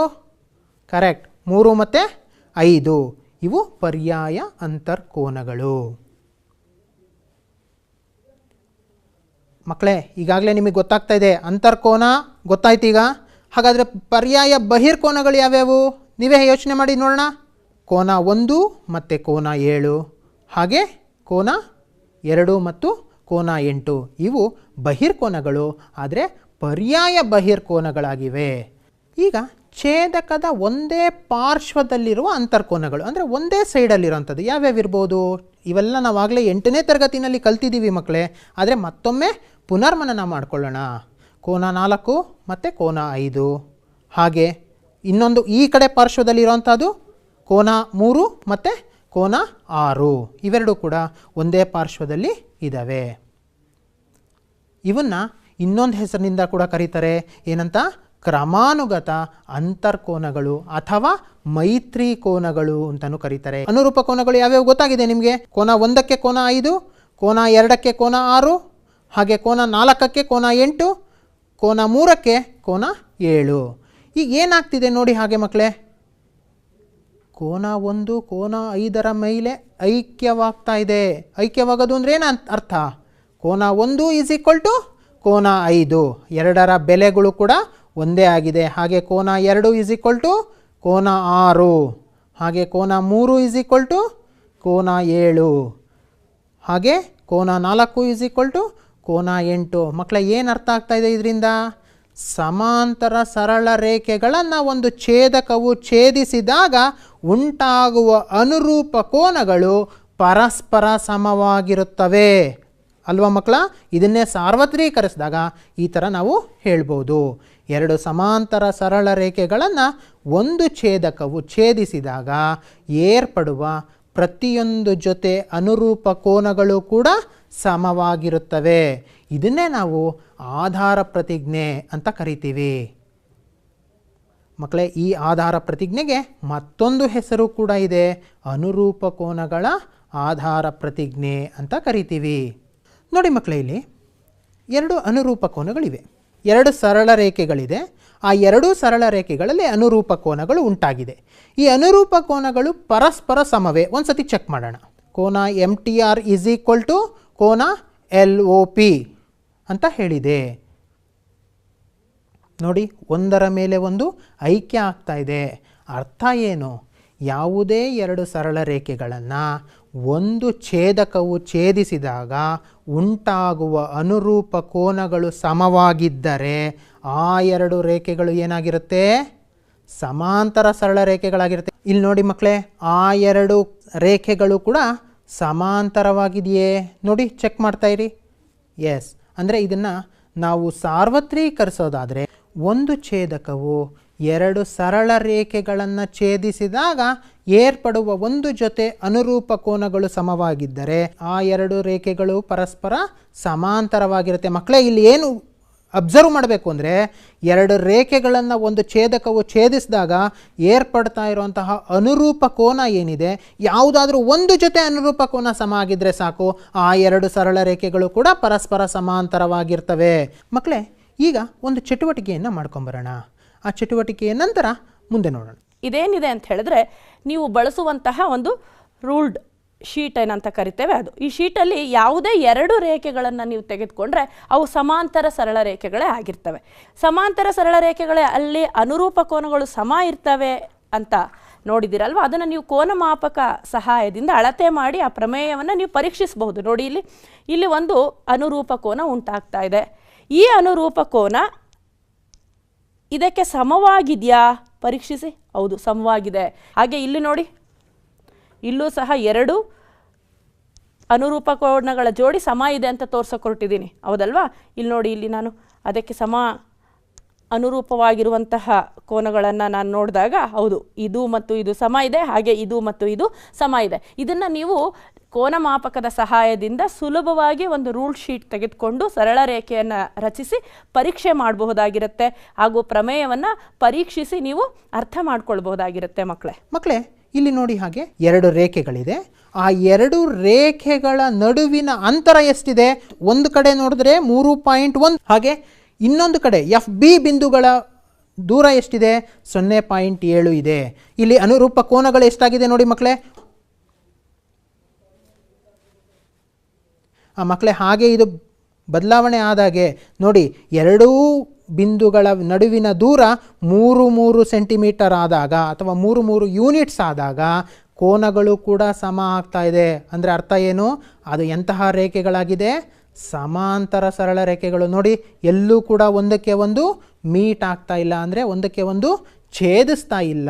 ಕರೆಕ್ಟ್, 3 ಮತ್ತು 5. ಇವು ಪರ್ಯಾಯ ಅಂತರ್ಕೋನಗಳು. ಮಕ್ಕಳೇ, ಈಗಾಗಲೇ ನಿಮಗೆ ಗೊತ್ತಾಗ್ತಾ ಇದೆ, ಅಂತರ್ಕೋನ ಗೊತ್ತಾಯ್ತು ಈಗ. ಹಾಗಾದರೆ ಪರ್ಯಾಯ ಬಹಿರ್ಕೋನಗಳು ಯಾವ್ಯಾವು? ನೀವೇ ಯೋಚನೆ ಮಾಡಿ ನೋಡೋಣ. ಕೋನ 1 ಮತ್ತು ಕೋನ 7, ಹಾಗೆ ಕೋನ 2 ಮತ್ತು ಕೋನ 8. ಇವು ಬಹಿರ್ಕೋನಗಳು, ಆದರೆ ಪರ್ಯಾಯ ಬಹಿರ್ಕೋನಗಳಾಗಿವೆ. ಈಗ ಛೇದಕದ ಒಂದೇ ಪಾರ್ಶ್ವದಲ್ಲಿರುವ ಅಂತರ್ಕೋನಗಳು ಅಂದರೆ ಒಂದೇ ಸೈಡಲ್ಲಿರುವಂಥದ್ದು ಯಾವ್ಯಾವ ಇರ್ಬೋದು? ಇವೆಲ್ಲ ನಾವಾಗಲೇ 8ನೇ ತರಗತಿನಲ್ಲಿ ಕಲ್ತಿದ್ದೀವಿ ಮಕ್ಕಳೇ, ಆದರೆ ಮತ್ತೊಮ್ಮೆ ಪುನರ್ಮನನ ಮಾಡಿಕೊಳ್ಳೋಣ. ಕೋನ 4 ಮತ್ತು ಕೋನ 5, ಹಾಗೆ ಇನ್ನೊಂದು ಈ ಕಡೆ ಪಾರ್ಶ್ವದಲ್ಲಿರುವಂಥದ್ದು ಕೋನ 3 ಮತ್ತು ಕೋನ 6. ಇವೆರಡೂ ಕೂಡ ಒಂದೇ ಪಾರ್ಶ್ವದಲ್ಲಿ ಇದ್ದಾವೆ. ಇವನ್ನು ಇನ್ನೊಂದು ಹೆಸರಿನಿಂದ ಕೂಡ ಕರೀತಾರೆ. ಏನಂತ? ಕ್ರಮಾನುಗತ ಅಂತರ್ಕೋನಗಳು ಅಥವಾ ಮೈತ್ರಿ ಕೋನಗಳು ಅಂತಲೂ ಕರೀತಾರೆ. ಅನುರೂಪ ಕೋನಗಳು ಯಾವ್ಯಾವು ಗೊತ್ತಾಗಿದೆ ನಿಮಗೆ? ಕೋನ 1ಕ್ಕೆ ಕೋನ 5, ಕೋನ 2ಕ್ಕೆ ಕೋನ 6, ಹಾಗೆ ಕೋನ 4ಕ್ಕೆ ಕೋನ 8, ಕೋನ 3ಕ್ಕೆ ಕೋನ 7. ಈಗ ಏನಾಗ್ತಿದೆ ನೋಡಿ ಹಾಗೆ ಮಕ್ಕಳೇ. ಕೋನ 1 ಕೋನ 5ರ ಮೇಲೆ ಐಕ್ಯವಾಗ್ತಾ ಇದೆ. ಐಕ್ಯವಾಗೋದು ಅಂದರೆ ಏನು ಅರ್ಥ? ಕೋನ 1 = ಕೋನ 5, ಎರಡರ ಬೆಲೆಗಳು ಕೂಡ ಒಂದೇ ಆಗಿದೆ. ಹಾಗೆ ಕೋನ 2 = ಕೋನ 6, ಹಾಗೆ ಕೋನ 3 = ಕೋನ 7, ಹಾಗೆ ಕೋನ 4 = ಕೋನ 8. ಮಕ್ಕಳ ಏನು ಅರ್ಥ ಆಗ್ತಾ ಇದೆ ಇದರಿಂದ? ಸಮಾಂತರ ಸರಳ ರೇಖೆಗಳನ್ನು ಒಂದು ಛೇದಕವು ಛೇದಿಸಿದಾಗ ಉಂಟಾಗುವ ಅನುರೂಪ ಕೋನಗಳು ಪರಸ್ಪರ ಸಮವಾಗಿರುತ್ತವೆ ಅಲ್ವಾ ಮಕ್ಕಳ? ಇದನ್ನೇ ಸಾರ್ವತ್ರೀಕರಿಸಿದಾಗ ಈ ಥರ ನಾವು ಹೇಳ್ಬೋದು. ಎರಡು ಸಮಾಂತರ ಸರಳ ರೇಖೆಗಳನ್ನು ಒಂದು ಛೇದಕವು ಛೇದಿಸಿದಾಗ ಏರ್ಪಡುವ ಪ್ರತಿಯೊಂದು ಜೊತೆ ಅನುರೂಪ ಕೋನಗಳು ಕೂಡ ಸಮವಾಗಿರುತ್ತವೆ. ಇದನ್ನೇ ನಾವು ಆಧಾರ ಪ್ರತಿಜ್ಞೆ ಅಂತ ಕರಿತೀವಿ. ಮಕ್ಕಳೇ, ಈ ಆಧಾರ ಪ್ರತಿಜ್ಞೆಗೆ ಮತ್ತೊಂದು ಹೆಸರು ಕೂಡ ಇದೆ, ಅನುರೂಪ ಕೋನಗಳ ಆಧಾರ ಪ್ರತಿಜ್ಞೆ ಅಂತ ಕರಿತೀವಿ. ನೋಡಿ ಮಕ್ಕಳೇ, ಇಲ್ಲಿ ಎರಡು ಅನುರೂಪ ಕೋನಗಳಿವೆ, ಎರಡು ಸರಳ ರೇಖೆಗಳಿದೆ. ಆ ಎರಡೂ ಸರಳ ರೇಖೆಗಳಲ್ಲಿ ಅನುರೂಪ ಕೋನಗಳು ಉಂಟಾಗಿದೆ. ಈ ಅನುರೂಪ ಕೋನಗಳು ಪರಸ್ಪರ ಸಮವೇ? ಒಂದು ಸತಿ ಚೆಕ್ ಮಾಡೋಣ. ಕೋನ MTR = ಕೋನ LOP ಅಂತ ಹೇಳಿದೆ. ನೋಡಿ, ಒಂದರ ಮೇಲೆ ಒಂದು ಐಕ್ಯ ಆಗ್ತಾ ಇದೆ. ಅರ್ಥ ಏನು? ಯಾವುದೇ ಎರಡು ಸರಳ ರೇಖೆಗಳನ್ನು ಒಂದು ಛೇದಕವು ಛೇದಿಸಿದಾಗ ಉಂಟಾಗುವ ಅನುರೂಪ ಕೋನಗಳು ಸಮವಾಗಿದ್ದರೆ ಆ ಎರಡು ರೇಖೆಗಳು ಏನಾಗಿರುತ್ತೆ? ಸಮಾಂತರ ಸರಳ ರೇಖೆಗಳಾಗಿರುತ್ತೆ. ಇಲ್ಲಿ ನೋಡಿ ಮಕ್ಕಳೇ, ಆ ಎರಡು ರೇಖೆಗಳು ಕೂಡ ಸಮಾಂತರವಾಗಿದೆಯೇ ನೋಡಿ, ಚೆಕ್ ಮಾಡ್ತಾ ಇರಿ. ಎಸ್, ಅಂದರೆ ಇದನ್ನು ನಾವು ಸಾರ್ವತ್ರೀಕರಿಸೋದಾದರೆ ಒಂದು ಛೇದಕವು ಎರಡು ಸರಳ ರೇಖೆಗಳನ್ನು ಛೇದಿಸಿದಾಗ ಏರ್ಪಡುವ ಒಂದು ಜೊತೆ ಅನುರೂಪ ಕೋನಗಳು ಸಮವಾಗಿದ್ದರೆ ಆ ಎರಡು ರೇಖೆಗಳು ಪರಸ್ಪರ ಸಮಾಂತರವಾಗಿರುತ್ತೆ. ಮಕ್ಕಳೇ, ಇಲ್ಲಿ ಏನು ಅಬ್ಸರ್ವ್ ಮಾಡಬೇಕು ಅಂದರೆ, ಎರಡು ರೇಖೆಗಳನ್ನು ಒಂದು ಛೇದಕವು ಛೇದಿಸಿದಾಗ ಏರ್ಪಡ್ತಾ ಇರುವಂತಹ ಅನುರೂಪ ಕೋನ ಏನಿದೆ, ಯಾವುದಾದ್ರೂ ಒಂದು ಜೊತೆ ಅನುರೂಪ ಕೋನ ಸಮ ಆಗಿದ್ದರೆ ಸಾಕು, ಆ ಎರಡು ಸರಳ ರೇಖೆಗಳು ಕೂಡ ಪರಸ್ಪರ ಸಮಾಂತರವಾಗಿರ್ತವೆ. ಮಕ್ಕಳೇ, ಈಗ ಒಂದು ಚಟುವಟಿಕೆಯನ್ನು ಮಾಡ್ಕೊಂಬರೋಣ. ಆ ಚಟುವಟಿಕೆಯ ನಂತರ ಮುಂದೆ ನೋಡೋಣ. ಇದೇನಿದೆ ಅಂತ ಹೇಳಿದ್ರೆ, ನೀವು ಬಳಸುವಂತಹ ಒಂದು ರೂಲ್ಡ್ ಶೀಟ್ ಏನಂತ ಕರಿತೇವೆ ಅದು. ಈ ಶೀಟಲ್ಲಿ ಯಾವುದೇ ಎರಡು ರೇಖೆಗಳನ್ನು ನೀವು ತೆಗೆದುಕೊಂಡ್ರೆ ಅವು ಸಮಾಂತರ ಸರಳ ರೇಖೆಗಳೇ ಆಗಿರ್ತವೆ. ಸಮಾಂತರ ಸರಳ ರೇಖೆಗಳೇ ಅಲ್ಲಿ ಅನುರೂಪ ಕೋನಗಳು ಸಮ ಇರ್ತವೆ ಅಂತ ನೋಡಿದಿರಲ್ವ. ಅದನ್ನು ನೀವು ಕೋನಮಾಪಕ ಸಹಾಯದಿಂದ ಅಳತೆ ಮಾಡಿ ಆ ಪ್ರಮೇಯವನ್ನು ನೀವು ಪರೀಕ್ಷಿಸಬಹುದು. ನೋಡಿ, ಇಲ್ಲಿ ಒಂದು ಅನುರೂಪ ಕೋನ ಉಂಟಾಗ್ತಾ ಇದೆ. ಈ ಅನುರೂಪ ಕೋನ ಇದಕ್ಕೆ ಸಮವಾಗಿದೆಯಾ ಪರೀಕ್ಷಿಸಿ. ಹೌದು, ಸಮವಾಗಿದೆ. ಹಾಗೆ ಇಲ್ಲಿ ನೋಡಿ, ಇಲ್ಲೂ ಸಹ ಎರಡು ಅನುರೂಪ ಕೋನಗಳ ಜೋಡಿ ಸಮ ಇದೆ ಅಂತ ತೋರ್ಸಕೊಟ್ಟಿದ್ದೀನಿ, ಹೌದಲ್ವಾ. ಇಲ್ಲಿ ನೋಡಿ, ಇಲ್ಲಿ ನಾನು ಅದಕ್ಕೆ ಸಮ ಅನುರೂಪವಾಗಿರುವಂತಹ ಕೋನಗಳನ್ನು ನಾನು ನೋಡಿದಾಗ ಹೌದು, ಇದು ಮತ್ತು ಇದು ಸಮ ಇದೆ, ಹಾಗೆ ಇದು ಮತ್ತು ಇದು ಸಮ ಇದೆ. ಇದನ್ನು ನೀವು ಕೋನಮಾಪಕದ ಸಹಾಯದಿಂದ ಸುಲಭವಾಗಿ ಒಂದು ರೂಲ್ ಶೀಟ್ ತೆಗೆದುಕೊಂಡು ಸರಳ ರೇಖೆಯನ್ನು ರಚಿಸಿ ಪರೀಕ್ಷೆ ಮಾಡಬಹುದಾಗಿರುತ್ತೆ. ಹಾಗೂ ಪ್ರಮೇಯವನ್ನು ಪರೀಕ್ಷಿಸಿ ನೀವು ಅರ್ಥ ಮಾಡ್ಕೊಳ್ಬಹುದಾಗಿರುತ್ತೆ ಮಕ್ಕಳೇ. ಇಲ್ಲಿ ನೋಡಿ, ಹಾಗೆ ಎರಡು ರೇಖೆಗಳಿದೆ. ಆ ಎರಡು ರೇಖೆಗಳ ನಡುವಿನ ಅಂತರ ಎಷ್ಟಿದೆ? ಒಂದು ಕಡೆ ನೋಡಿದ್ರೆ 3.1, ಹಾಗೆ ಇನ್ನೊಂದು ಕಡೆ FB ಬಿಂದುಗಳ ದೂರ ಎಷ್ಟಿದೆ? 0.7 ಇದೆ. ಇಲ್ಲಿ ಅನುರೂಪ ಕೋನಗಳು ಎಷ್ಟಾಗಿದೆ ನೋಡಿ ಮಕ್ಕಳೇ. ಮಕ್ಕಳೇ, ಹಾಗೆ ಇದು ಬದಲಾವಣೆ ಆದಾಗೆ ನೋಡಿ, ಎರಡೂ ಬಿಂದುಗಳ ನಡುವಿನ ದೂರ 3 ಸೆಂಟಿಮೀಟರ್ ಆದಾಗ ಅಥವಾ 3 ಯೂನಿಟ್ಸ್ ಆದಾಗ ಕೋನಗಳು ಕೂಡ ಸಮ ಆಗ್ತಾ ಇದೆ. ಅಂದರೆ ಅರ್ಥ ಏನು? ಅದು ಎಂತಹ ರೇಖೆಗಳಾಗಿದೆ? ಸಮಾಂತರ ಸರಳ ರೇಖೆಗಳು. ನೋಡಿ, ಎಲ್ಲೂ ಕೂಡ ಒಂದಕ್ಕೆ ಒಂದು ಮೀಟ್ ಆಗ್ತಾ ಇಲ್ಲ, ಅಂದರೆ ಒಂದಕ್ಕೆ ಒಂದು ಛೇದಿಸ್ತಾ ಇಲ್ಲ.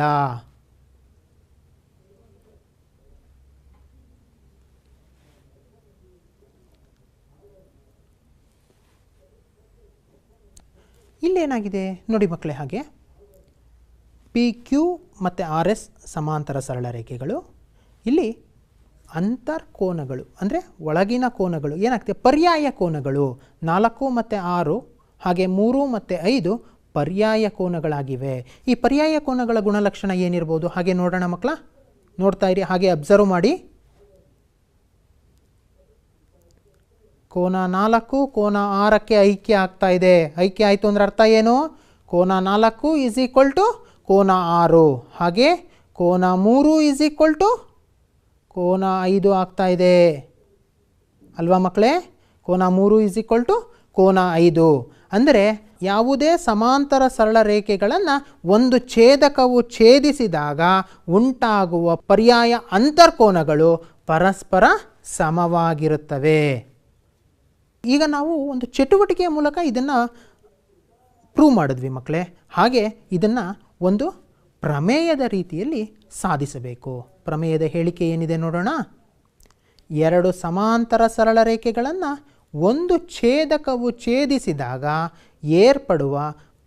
ಇಲ್ಲೇನಾಗಿದೆ ನೋಡಿ ಮಕ್ಕಳೇ, ಹಾಗೆ PQ ಮತ್ತು RS ಸಮಾಂತರ ಸರಳ ರೇಖೆಗಳು. ಇಲ್ಲಿ ಅಂತರ್ಕೋನಗಳು ಅಂದರೆ ಒಳಗಿನ ಕೋನಗಳು ಏನಾಗ್ತದೆ? ಪರ್ಯಾಯ ಕೋನಗಳು 4 ಮತ್ತು 6, ಹಾಗೆ 3 ಮತ್ತು 5 ಪರ್ಯಾಯ ಕೋನಗಳಾಗಿವೆ. ಈ ಪರ್ಯಾಯ ಕೋನಗಳ ಗುಣಲಕ್ಷಣ ಏನಿರ್ಬೋದು ಹಾಗೆ ನೋಡೋಣ ಮಕ್ಕಳ. ನೋಡ್ತಾ ಇರಿ, ಹಾಗೆ ಅಬ್ಸರ್ವ್ ಮಾಡಿ. ಕೋನ 4 ಕೋನ 6ಕ್ಕೆ ಐಕ್ಯ ಆಗ್ತಾ ಇದೆ. ಐಕ್ಯ ಆಯಿತು ಅಂದರೆ ಅರ್ಥ ಏನು? ಕೋನ 4 ಈಸ್ ಈಕ್ವಲ್ ಟು ಕೋನ 6, ಹಾಗೆ ಕೋನ 3 ಈಸ್ ಈಕ್ವಲ್ ಟು ಕೋನ 5 ಆಗ್ತಾ ಇದೆ ಅಲ್ವಾ ಮಕ್ಕಳೇ? ಕೋನ 3 ಈಸ್ ಈಕ್ವಲ್ ಟು ಕೋನ 5. ಅಂದರೆ ಯಾವುದೇ ಸಮಾಂತರ ಸರಳ ರೇಖೆಗಳನ್ನು ಒಂದು ಛೇದಕವು ಛೇದಿಸಿದಾಗ ಉಂಟಾಗುವ ಪರ್ಯಾಯ ಅಂತರ್ಕೋನಗಳು ಪರಸ್ಪರ ಸಮವಾಗಿರುತ್ತವೆ. ಈಗ ನಾವು ಒಂದು ಚಟುವಟಿಕೆಯ ಮೂಲಕ ಇದನ್ನು ಪ್ರೂವ್ ಮಾಡಿದ್ವಿ ಮಕ್ಕಳೇ. ಹಾಗೆ ಇದನ್ನು ಒಂದು ಪ್ರಮೇಯದ ರೀತಿಯಲ್ಲಿ ಸಾಧಿಸಬೇಕು. ಪ್ರಮೇಯದ ಹೇಳಿಕೆ ಏನಿದೆ ನೋಡೋಣ. ಎರಡು ಸಮಾಂತರ ಸರಳ ರೇಖೆಗಳನ್ನು ಒಂದು ಛೇದಕವು ಛೇದಿಸಿದಾಗ ಏರ್ಪಡುವ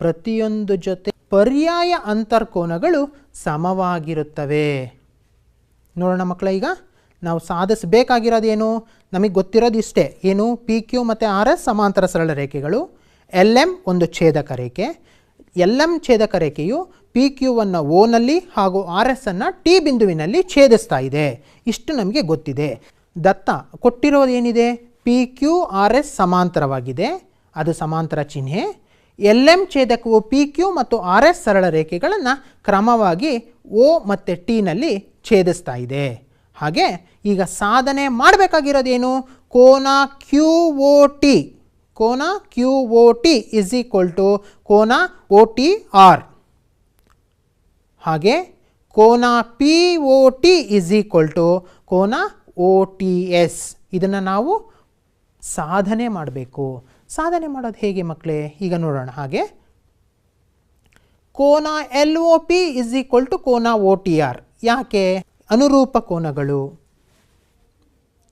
ಪ್ರತಿಯೊಂದು ಜೊತೆ ಪರ್ಯಾಯ ಅಂತರ್ಕೋನಗಳು ಸಮವಾಗಿರುತ್ತವೆ. ನೋಡೋಣ ಮಕ್ಕಳ, ಈಗ ನಾವು ಸಾಧಿಸಬೇಕಾಗಿರೋದೇನು? ನಮಗೆ ಗೊತ್ತಿರೋದು ಇಷ್ಟೇ. ಏನು? PQ ಮತ್ತು RS ಸಮಾಂತರ ಸರಳ ರೇಖೆಗಳು. LM ಒಂದು ಛೇದಕ ರೇಖೆ. LM ಛೇದಕ ರೇಖೆಯು PQವನ್ನು Oನಲ್ಲಿ ಹಾಗೂ RSನ್ನು T ಬಿಂದುವಿನಲ್ಲಿ ಛೇದಿಸ್ತಾ ಇದೆ. ಇಷ್ಟು ನಮಗೆ ಗೊತ್ತಿದೆ. ದತ್ತ ಕೊಟ್ಟಿರೋದೇನಿದೆ? PQ RS ಸಮಾಂತರವಾಗಿದೆ, ಅದು ಸಮಾಂತರ ಚಿಹ್ನೆ. LM ಛೇದಕವು PQ ಮತ್ತು RS ಸರಳ ರೇಖೆಗಳನ್ನು ಕ್ರಮವಾಗಿ O ಮತ್ತು Tನಲ್ಲಿ ಛೇದಿಸ್ತಾ ಇದೆ. ಹಾಗೆ ಈಗ ಸಾಧನೆ ಮಾಡಬೇಕಾಗಿರೋದೇನು? ಕೋನ QOT. ಕೋನ QOT ಇಸ್ ಈಕ್ವಲ್ ಟು ಕೋನ OTR. ಹಾಗೆ ಕೋನ POT ಇಸ್ ಈಕ್ವಲ್ ಟು ಕೋನ OTS. ಇದನ್ನು ನಾವು ಸಾಧನೆ ಮಾಡಬೇಕು. ಸಾಧನೆ ಮಾಡೋದು ಹೇಗೆ ಮಕ್ಕಳೇ? ಈಗ ನೋಡೋಣ. ಹಾಗೆ ಕೋನ LOP ಇಸ್ ಈಕ್ವಲ್ ಟು ಕೋನ OTR. ಯಾಕೆ? ಅನುರೂಪ ಕೋನಗಳು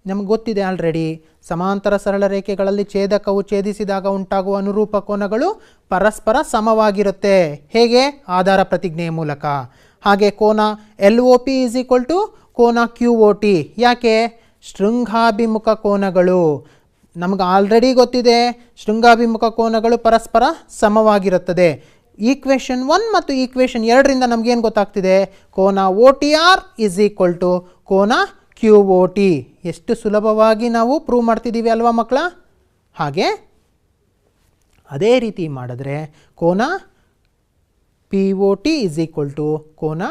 ನಮಗೆ ಗೊತ್ತಿದೆ ಆಲ್ರೆಡಿ. ಸಮಾಂತರ ಸರಳ ರೇಖೆಗಳಲ್ಲಿ ಛೇದಕವು ಛೇದಿಸಿದಾಗ ಉಂಟಾಗುವ ಅನುರೂಪ ಕೋನಗಳು ಪರಸ್ಪರ ಸಮವಾಗಿರುತ್ತೆ. ಹೇಗೆ? ಆಧಾರ ಪ್ರತಿಜ್ಞೆಯ ಮೂಲಕ. ಹಾಗೆ ಕೋನ LOP ಇಸ್ ಈಕ್ವಲ್ ಟು ಕೋನ QOT. ಯಾಕೆ? ಶೃಂಗಾಭಿಮುಖ ಕೋನಗಳು. ನಮಗೆ ಆಲ್ರೆಡಿ ಗೊತ್ತಿದೆ, ಶೃಂಗಾಭಿಮುಖ ಕೋನಗಳು ಪರಸ್ಪರ ಸಮವಾಗಿರುತ್ತದೆ. ಈಕ್ವೇಷನ್ 1 ಮತ್ತು ಈಕ್ವೇಷನ್ 2ರಿಂದ ನಮಗೇನು ಗೊತ್ತಾಗ್ತಿದೆ? ಕೋನ OTR ಇಸ್ ಈಕ್ವಲ್ ಟು ಕೋನ QOT. ಎಷ್ಟು ಸುಲಭವಾಗಿ ನಾವು ಪ್ರೂವ್ ಮಾಡ್ತಿದ್ದೀವಿ ಅಲ್ವಾ ಮಕ್ಕಳ? ಹಾಗೆ ಅದೇ ರೀತಿ ಮಾಡಿದ್ರೆ ಕೋನ POT ಇಸ್ ಈಕ್ವಲ್ ಟು ಕೋನ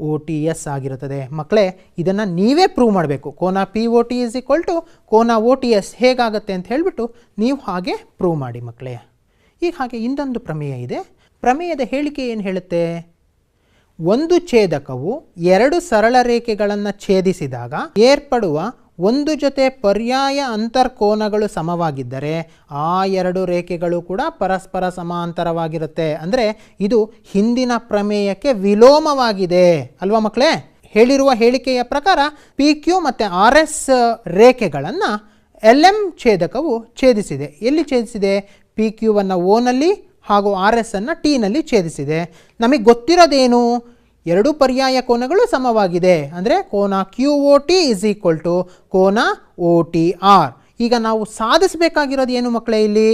OTS ಆಗಿರುತ್ತದೆ. ಮಕ್ಕಳೇ ಇದನ್ನು ನೀವೇ ಪ್ರೂವ್ ಮಾಡಬೇಕು. ಕೋನ POT ಇಸ್ ಈಕ್ವಲ್ ಟು ಕೋನ OTS ಹೇಗಾಗುತ್ತೆ ಅಂತ ಹೇಳಿಬಿಟ್ಟು ನೀವು ಹಾಗೆ ಪ್ರೂವ್ ಮಾಡಿ ಮಕ್ಕಳೇ. ಈಗ ಹಾಗೆ ಇನ್ನೊಂದು ಪ್ರಮೇಯ ಇದೆ. ಪ್ರಮೇಯದ ಹೇಳಿಕೆ ಏನು ಹೇಳುತ್ತೆ? ಒಂದು ಛೇದಕವು ಎರಡು ಸರಳ ರೇಖೆಗಳನ್ನು ಛೇದಿಸಿದಾಗ ಏರ್ಪಡುವ ಒಂದು ಜೊತೆ ಪರ್ಯಾಯ ಅಂತರ್ಕೋನಗಳು ಸಮವಾಗಿದ್ದರೆ ಆ ಎರಡು ರೇಖೆಗಳು ಕೂಡ ಪರಸ್ಪರ ಸಮಾಂತರವಾಗಿರುತ್ತೆ. ಅಂದರೆ ಇದು ಹಿಂದಿನ ಪ್ರಮೇಯಕ್ಕೆ ವಿಲೋಮವಾಗಿದೆ ಅಲ್ವಾ ಮಕ್ಕಳೇ? ಹೇಳಿರುವ ಹೇಳಿಕೆಯ ಪ್ರಕಾರ PQ ಮತ್ತು RS ರೇಖೆಗಳನ್ನು LM ಛೇದಕವು ಛೇದಿಸಿದೆ. ಎಲ್ಲಿ ಛೇದಿಸಿದೆ? PQವನ್ನು Oನಲ್ಲಿ ಹಾಗೂ RSನ್ನು Tನಲ್ಲಿ ಛೇದಿಸಿದೆ. ನಮಗೆ ಗೊತ್ತಿರೋದೇನು? ಎರಡು ಪರ್ಯಾಯ ಕೋನಗಳು ಸಮವಾಗಿದೆ. ಅಂದರೆ ಕೋನ QOT ಇಸ್ ಈಕ್ವಲ್ ಟು ಕೋನ OTR. ಈಗ ನಾವು ಸಾಧಿಸಬೇಕಾಗಿರೋದು ಏನು ಮಕ್ಕಳೇ? ಇಲ್ಲಿ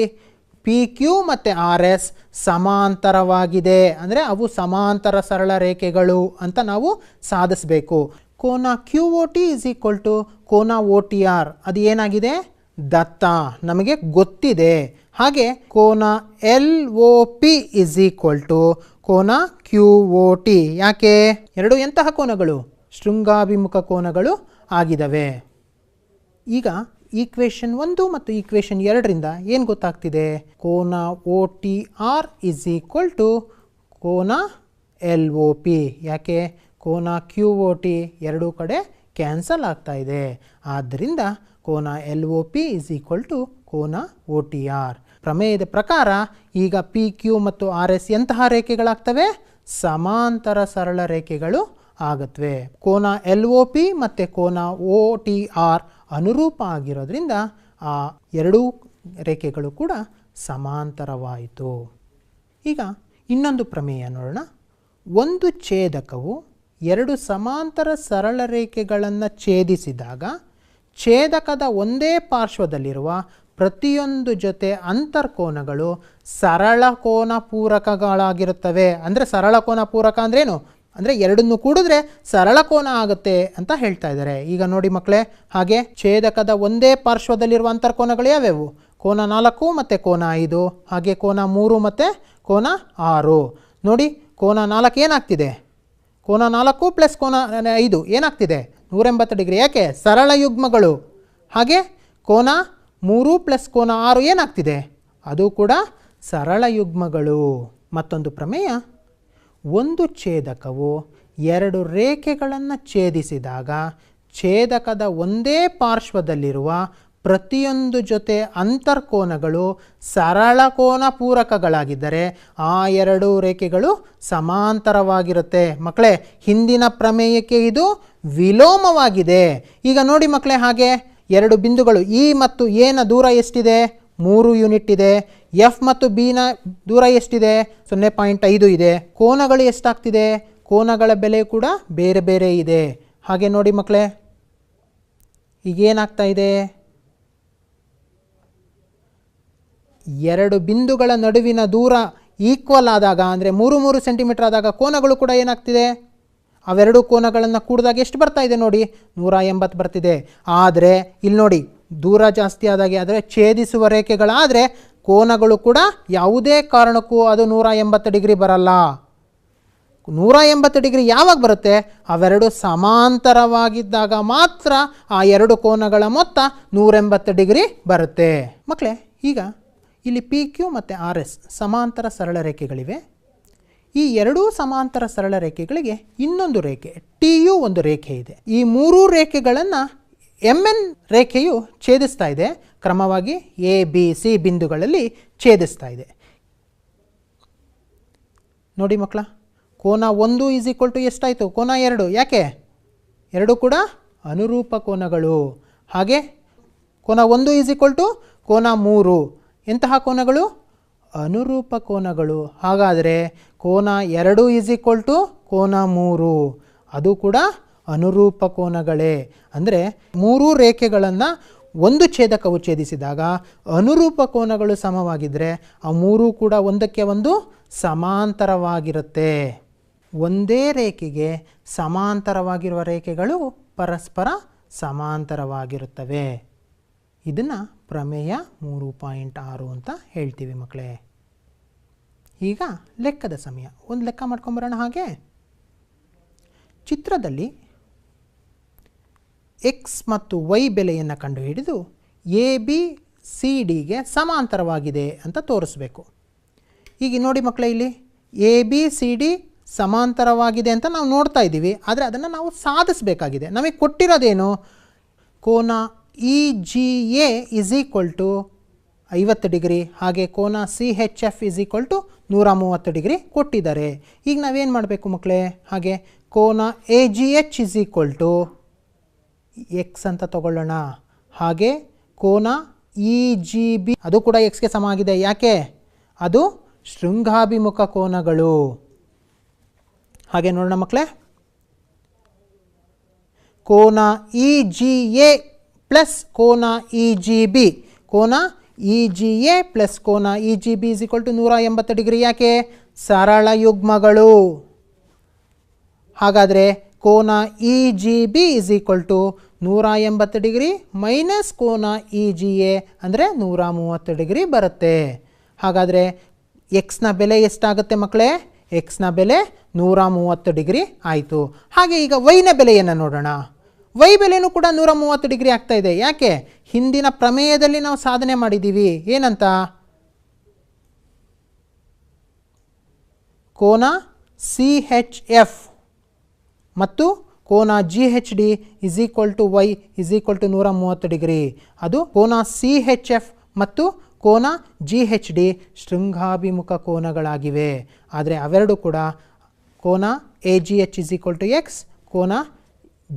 PQ ಮತ್ತು RS ಸಮಾಂತರವಾಗಿದೆ. ಅಂದರೆ ಅವು ಸಮಾಂತರ ಸರಳ ರೇಖೆಗಳು ಅಂತ ನಾವು ಸಾಧಿಸಬೇಕು. ಕೋನ QOT ಇಸ್ ಈಕ್ವಲ್ ಟು ಕೋನ OTR ಅದು ಏನಾಗಿದೆ? ದತ್ತ, ನಮಗೆ ಗೊತ್ತಿದೆ. ಹಾಗೆ ಕೋನ LOP ಇಸ್ ಈಕ್ವಲ್ ಟು ಕೋನ QOT. ಯಾಕೆ? ಎರಡು ಎಂತಹ ಕೋನಗಳು? ಶೃಂಗಾಭಿಮುಖ ಕೋನಗಳು ಆಗಿದ್ದಾವೆ. ಈಗ ಈಕ್ವೇಷನ್ 1 ಮತ್ತು ಈಕ್ವೇಷನ್ 2ರಿಂದ ಏನು ಗೊತ್ತಾಗ್ತಿದೆ? ಕೋನ OTR ಇಸ್ ಈಕ್ವಲ್ ಟು ಕೋನ LOP. ಯಾಕೆ? ಕೋನ QOT ಎರಡೂ ಕಡೆ ಕ್ಯಾನ್ಸಲ್ ಆಗ್ತಾ ಇದೆ. ಆದ್ದರಿಂದ ಕೋನ LOP ಇಸ್ ಈಕ್ವಲ್ ಟು ಕೋನ OTR. ಪ್ರಮೇಯದ ಪ್ರಕಾರ ಈಗ PQ ಮತ್ತು RS ಎಂತಹ ರೇಖೆಗಳಾಗ್ತವೆ? ಸಮಾಂತರ ಸರಳ ರೇಖೆಗಳು ಆಗುತ್ತವೆ. ಕೋನ LOP ಮತ್ತು ಕೋನ OTR ಅನುರೂಪ ಆಗಿರೋದ್ರಿಂದ ಆ ಎರಡೂ ರೇಖೆಗಳು ಕೂಡ ಸಮಾಂತರವಾಯಿತು. ಈಗ ಇನ್ನೊಂದು ಪ್ರಮೇಯ ನೋಡೋಣ. ಒಂದು ಛೇದಕವು ಎರಡು ಸಮಾಂತರ ಸರಳ ರೇಖೆಗಳನ್ನು ಛೇದಿಸಿದಾಗ ಛೇದಕದ ಒಂದೇ ಪಾರ್ಶ್ವದಲ್ಲಿರುವ ಪ್ರತಿಯೊಂದು ಜೊತೆ ಅಂತರ್ಕೋನಗಳು ಸರಳ ಕೋನ ಪೂರಕಗಳಾಗಿರುತ್ತವೆ. ಅಂದರೆ ಸರಳ ಕೋನ ಪೂರಕ ಅಂದ್ರೇನು? ಅಂದರೆ ಎರಡನ್ನು ಕೂಡಿದ್ರೆ ಸರಳ ಕೋನ ಆಗುತ್ತೆ ಅಂತ ಹೇಳ್ತಾ ಇದ್ದಾರೆ. ಈಗ ನೋಡಿ ಮಕ್ಕಳೇ, ಹಾಗೆ ಛೇದಕದ ಒಂದೇ ಪಾರ್ಶ್ವದಲ್ಲಿರುವ ಅಂತರ್ಕೋನಗಳು ಯಾವ್ಯಾವು? ಕೋನ 4 ಮತ್ತು ಕೋನ 5, ಹಾಗೆ ಕೋನ 3 ಮತ್ತು ಕೋನ 6. ನೋಡಿ ಕೋನ 4 ಏನಾಗ್ತಿದೆ? ಕೋನ 4 ಪ್ಲಸ್ ಕೋನ 5 ಏನಾಗ್ತಿದೆ? 180 ಡಿಗ್ರಿ. ಯಾಕೆ? ಸರಳ ಯುಗ್ಮಗಳು. ಹಾಗೆ ಕೋನ 3 ಪ್ಲಸ್ ಕೋನ 6 ಏನಾಗ್ತಿದೆ? ಅದು ಕೂಡ ಸರಳ ಯುಗ್ಮಗಳು. ಮತ್ತೊಂದು ಪ್ರಮೇಯ, ಒಂದು ಛೇದಕವು ಎರಡು ರೇಖೆಗಳನ್ನು ಛೇದಿಸಿದಾಗ ಛೇದಕದ ಒಂದೇ ಪಾರ್ಶ್ವದಲ್ಲಿರುವ ಪ್ರತಿಯೊಂದು ಜೊತೆ ಅಂತರ್ಕೋನಗಳು ಸರಳ ಕೋನ ಪೂರಕಗಳಾಗಿದ್ದರೆ ಆ ಎರಡು ರೇಖೆಗಳು ಸಮಾಂತರವಾಗಿರುತ್ತೆ. ಮಕ್ಕಳೇ, ಹಿಂದಿನ ಪ್ರಮೇಯಕ್ಕೆ ಇದು ವಿಲೋಮವಾಗಿದೆ. ಈಗ ನೋಡಿ ಮಕ್ಕಳೇ, ಹಾಗೆ ಎರಡು ಬಿಂದುಗಳು E ಮತ್ತು A ನ ದೂರ ಎಷ್ಟಿದೆ? 3 ಯೂನಿಟ್ ಇದೆ. F ಮತ್ತು B ನ ದೂರ ಎಷ್ಟಿದೆ? 0.5 ಇದೆ. ಕೋನಗಳು ಎಷ್ಟಾಗ್ತಿದೆ? ಕೋನಗಳ ಬೆಲೆ ಕೂಡ ಬೇರೆ ಬೇರೆ ಇದೆ. ಹಾಗೆ ನೋಡಿ ಮಕ್ಕಳೇ, ಈಗೇನಾಗ್ತಾ ಇದೆ? ಎರಡು ಬಿಂದುಗಳ ನಡುವಿನ ದೂರ ಈಕ್ವಲ್ ಆದಾಗ, ಅಂದರೆ 3 ಸೆಂಟಿಮೀಟರ್ ಆದಾಗ ಕೋನಗಳು ಕೂಡ ಏನಾಗ್ತಿದೆ? ಅವೆರಡು ಕೋನಗಳನ್ನು ಕೂಡಿದಾಗ ಎಷ್ಟು ಬರ್ತಾ ಇದೆ ನೋಡಿ? 180 ಬರ್ತಿದೆ. ಆದರೆ ಇಲ್ಲಿ ನೋಡಿ, ದೂರ ಜಾಸ್ತಿ ಆದಾಗೆ, ಆದರೆ ಛೇದಿಸುವ ರೇಖೆಗಳಾದರೆ ಕೋನಗಳು ಕೂಡ ಯಾವುದೇ ಕಾರಣಕ್ಕೂ ಅದು 180 ಡಿಗ್ರಿ ಬರಲ್ಲ. 180 ಡಿಗ್ರಿ ಯಾವಾಗ ಬರುತ್ತೆ? ಅವೆರಡು ಸಮಾಂತರವಾಗಿದ್ದಾಗ ಮಾತ್ರ ಆ ಎರಡು ಕೋನಗಳ ಮೊತ್ತ 180 ಡಿಗ್ರಿ ಬರುತ್ತೆ. ಮಕ್ಕಳೇ, ಈಗ ಇಲ್ಲಿ PQ ಮತ್ತು RS ಸಮಾಂತರ ಸರಳ ರೇಖೆಗಳಿವೆ. ಈ ಎರಡೂ ಸಮಾಂತರ ಸರಳ ರೇಖೆಗಳಿಗೆ ಇನ್ನೊಂದು ರೇಖೆ TU ಒಂದು ರೇಖೆ ಇದೆ. ಈ ಮೂರೂ ರೇಖೆಗಳನ್ನು MN ರೇಖೆಯು ಛೇದಿಸ್ತಾ ಇದೆ. ಕ್ರಮವಾಗಿ ABC ಬಿಂದುಗಳಲ್ಲಿ ಛೇದಿಸ್ತಾ ಇದೆ. ನೋಡಿ ಮಕ್ಕಳ, ಕೋನ 1 ಈಸ್ ಈಕ್ವಲ್ ಟು ಎಷ್ಟಾಯಿತು? ಕೋನ 2. ಯಾಕೆ? ಎರಡು ಕೂಡ ಅನುರೂಪ ಕೋನಗಳು. ಹಾಗೆ ಕೋನ 1 ಈಸ್ ಈಕ್ವಲ್ ಟು ಕೋನ 3. ಎಂತಹ ಕೋನಗಳು? ಅನುರೂಪ ಕೋನಗಳು. ಹಾಗಾದರೆ ಕೋನ 2 ಈಸ್ ಈಕ್ವಲ್ ಟು ಕೋನ 3, ಅದು ಕೂಡ ಅನುರೂಪ ಕೋನಗಳೇ. ಅಂದರೆ ಮೂರೂ ರೇಖೆಗಳನ್ನು ಒಂದು ಛೇದಕವು ಛೇದಿಸಿದಾಗ ಅನುರೂಪ ಕೋನಗಳು ಸಮವಾಗಿದ್ದರೆ ಆ ಮೂರೂ ಕೂಡ ಒಂದಕ್ಕೆ ಒಂದು ಸಮಾಂತರವಾಗಿರುತ್ತೆ. ಒಂದೇ ರೇಖೆಗೆ ಸಮಾಂತರವಾಗಿರುವ ರೇಖೆಗಳು ಪರಸ್ಪರ ಸಮಾಂತರವಾಗಿರುತ್ತವೆ. ಇದನ್ನು ಪ್ರಮೇಯ 3.6 ಅಂತ ಹೇಳ್ತೀವಿ ಮಕ್ಕಳೇ. ಈಗ ಲೆಕ್ಕದ ಸಮಯ. ಒಂದು ಲೆಕ್ಕ ಮಾಡ್ಕೊಂಬರೋಣ. ಹಾಗೆ ಚಿತ್ರದಲ್ಲಿ ಎಕ್ಸ್ ಮತ್ತು ವೈ ಬೆಲೆಯನ್ನು ಕಂಡುಹಿಡಿದು ಎ ಬಿ ಸಿ ಡಿಗೆ ಸಮಾಂತರವಾಗಿದೆ ಅಂತ ತೋರಿಸ್ಬೇಕು. ಈಗ ನೋಡಿ ಮಕ್ಕಳೇ, ಇಲ್ಲಿ ಎ ಬಿ ಸಿ ಡಿ ಸಮಾಂತರವಾಗಿದೆ ಅಂತ ನಾವು ನೋಡ್ತಾ ಇದ್ದೀವಿ. ಆದರೆ ಅದನ್ನು ನಾವು ಸಾಧಿಸಬೇಕಾಗಿದೆ. ನಮಗೆ ಕೊಟ್ಟಿರೋದೇನು? ಕೋನ E G A is equal to 50 degree, ಹಾಗೆ ಕೋನ C H F is equal to 130 degree ಕೊಟ್ಟಿದ್ದಾರೆ. ಈಗ ನಾವೇನು ಮಾಡಬೇಕು ಮಕ್ಕಳೇ? ಹಾಗೆ ಕೋನ A G H is equal to X ಅಂತ ತಗೊಳ್ಳೋಣ. ಹಾಗೆ ಕೋನ ಇ ಜಿ ಬಿ ಅದು ಕೂಡ ಎಕ್ಸ್ಗೆ ಸಮ ಆಗಿದೆ. ಯಾಕೆ? ಅದು ಶೃಂಗಾಭಿಮುಖ ಕೋನಗಳು. ಹಾಗೆ ನೋಡೋಣ ಮಕ್ಕಳೇ, ಕೋನ ಇ ಜಿ ಎ ಪ್ಲಸ್ ಕೋನ ಇ ಜಿ ಬಿ, ಕೋನ ಇ ಜಿ ಎ ಪ್ಲಸ್ ಕೋನ E G B is equal to 180 degree. ಯಾಕೆ? ಸರಳ ಯುಗ್ಮಗಳು. ಹಾಗಾದರೆ ಕೋನ E G B is equal to 180 degree minus ಕೋನ ಇ ಜಿ ಎ ಅಂದರೆ 130 ಡಿಗ್ರಿ ಬರುತ್ತೆ. ಹಾಗಾದರೆ ಎಕ್ಸ್ನ ಬೆಲೆ ಎಷ್ಟಾಗುತ್ತೆ ಮಕ್ಕಳೇ? ಎಕ್ಸ್ನ ಬೆಲೆ 130 ಡಿಗ್ರಿ ಆಯಿತು. ಹಾಗೆ ಈಗ ವೈನ ಬೆಲೆಯನ್ನು ನೋಡೋಣ. ವೈ ಬೆಲೆನೂ ಕೂಡ 130 ಡಿಗ್ರಿ ಆಗ್ತಾ ಇದೆ. ಯಾಕೆ? ಹಿಂದಿನ ಪ್ರಮೇಯದಲ್ಲಿ ನಾವು ಸಾಧನೆ ಮಾಡಿದ್ದೀವಿ. ಏನಂತ? ಕೋನ ಸಿ ಹೆಚ್ ಎಫ್ ಮತ್ತು ಕೋನ G H D is equal to Y is equal to 130 degree. ಅದು ಕೋನ ಸಿ ಹೆಚ್ ಎಫ್ ಮತ್ತು ಕೋನ ಜಿ ಹೆಚ್ ಡಿ ಶೃಂಗಾಭಿಮುಖ ಕೋನಗಳಾಗಿವೆ. ಆದರೆ ಅವೆರಡು ಕೂಡ ಕೋನ A G H is equal to X, ಕೋನ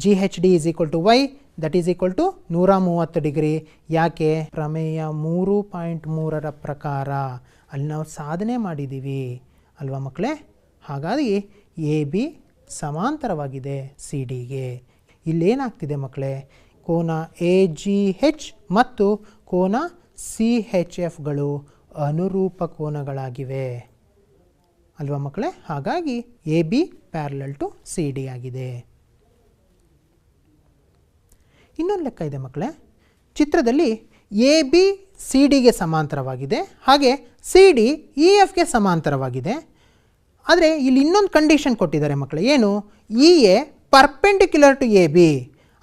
G H D is equal to Y, that is equal to 130 degree. ಯಾಕೆ? ಪ್ರಮೇಯ 3.3ರ ಪ್ರಕಾರ ಅಲ್ಲಿ ನಾವು ಸಾಧನೆ ಮಾಡಿದ್ದೀವಿ ಅಲ್ವಾ ಮಕ್ಕಳೇ? ಹಾಗಾಗಿ ಎ ಬಿ ಸಮಾಂತರವಾಗಿದೆ ಸಿ ಡಿಗೆ. ಇಲ್ಲೇನಾಗ್ತಿದೆ ಮಕ್ಕಳೇ? ಕೋನ ಎ ಜಿ ಹೆಚ್ ಮತ್ತು ಕೋನ ಸಿ ಹೆಚ್ ಎಫ್ಗಳು ಅನುರೂಪ ಕೋನಗಳಾಗಿವೆ ಅಲ್ವಾ ಮಕ್ಕಳೇ? ಹಾಗಾಗಿ A B parallel to C D ಆಗಿದೆ. ಇನ್ನೊಂದು ಲೆಕ್ಕ ಇದೆ ಮಕ್ಕಳೇ. ಚಿತ್ರದಲ್ಲಿ ಎ ಬಿ ಸಿ ಡಿಗೆ ಸಮಾಂತರವಾಗಿದೆ, ಹಾಗೆ ಸಿ ಡಿ ಇ ಎಫ್ಗೆ ಸಮಾಂತರವಾಗಿದೆ. ಆದರೆ ಇಲ್ಲಿ ಇನ್ನೊಂದು ಕಂಡೀಷನ್ ಕೊಟ್ಟಿದ್ದಾರೆ ಮಕ್ಕಳೇ. ಏನು? E A perpendicular to A B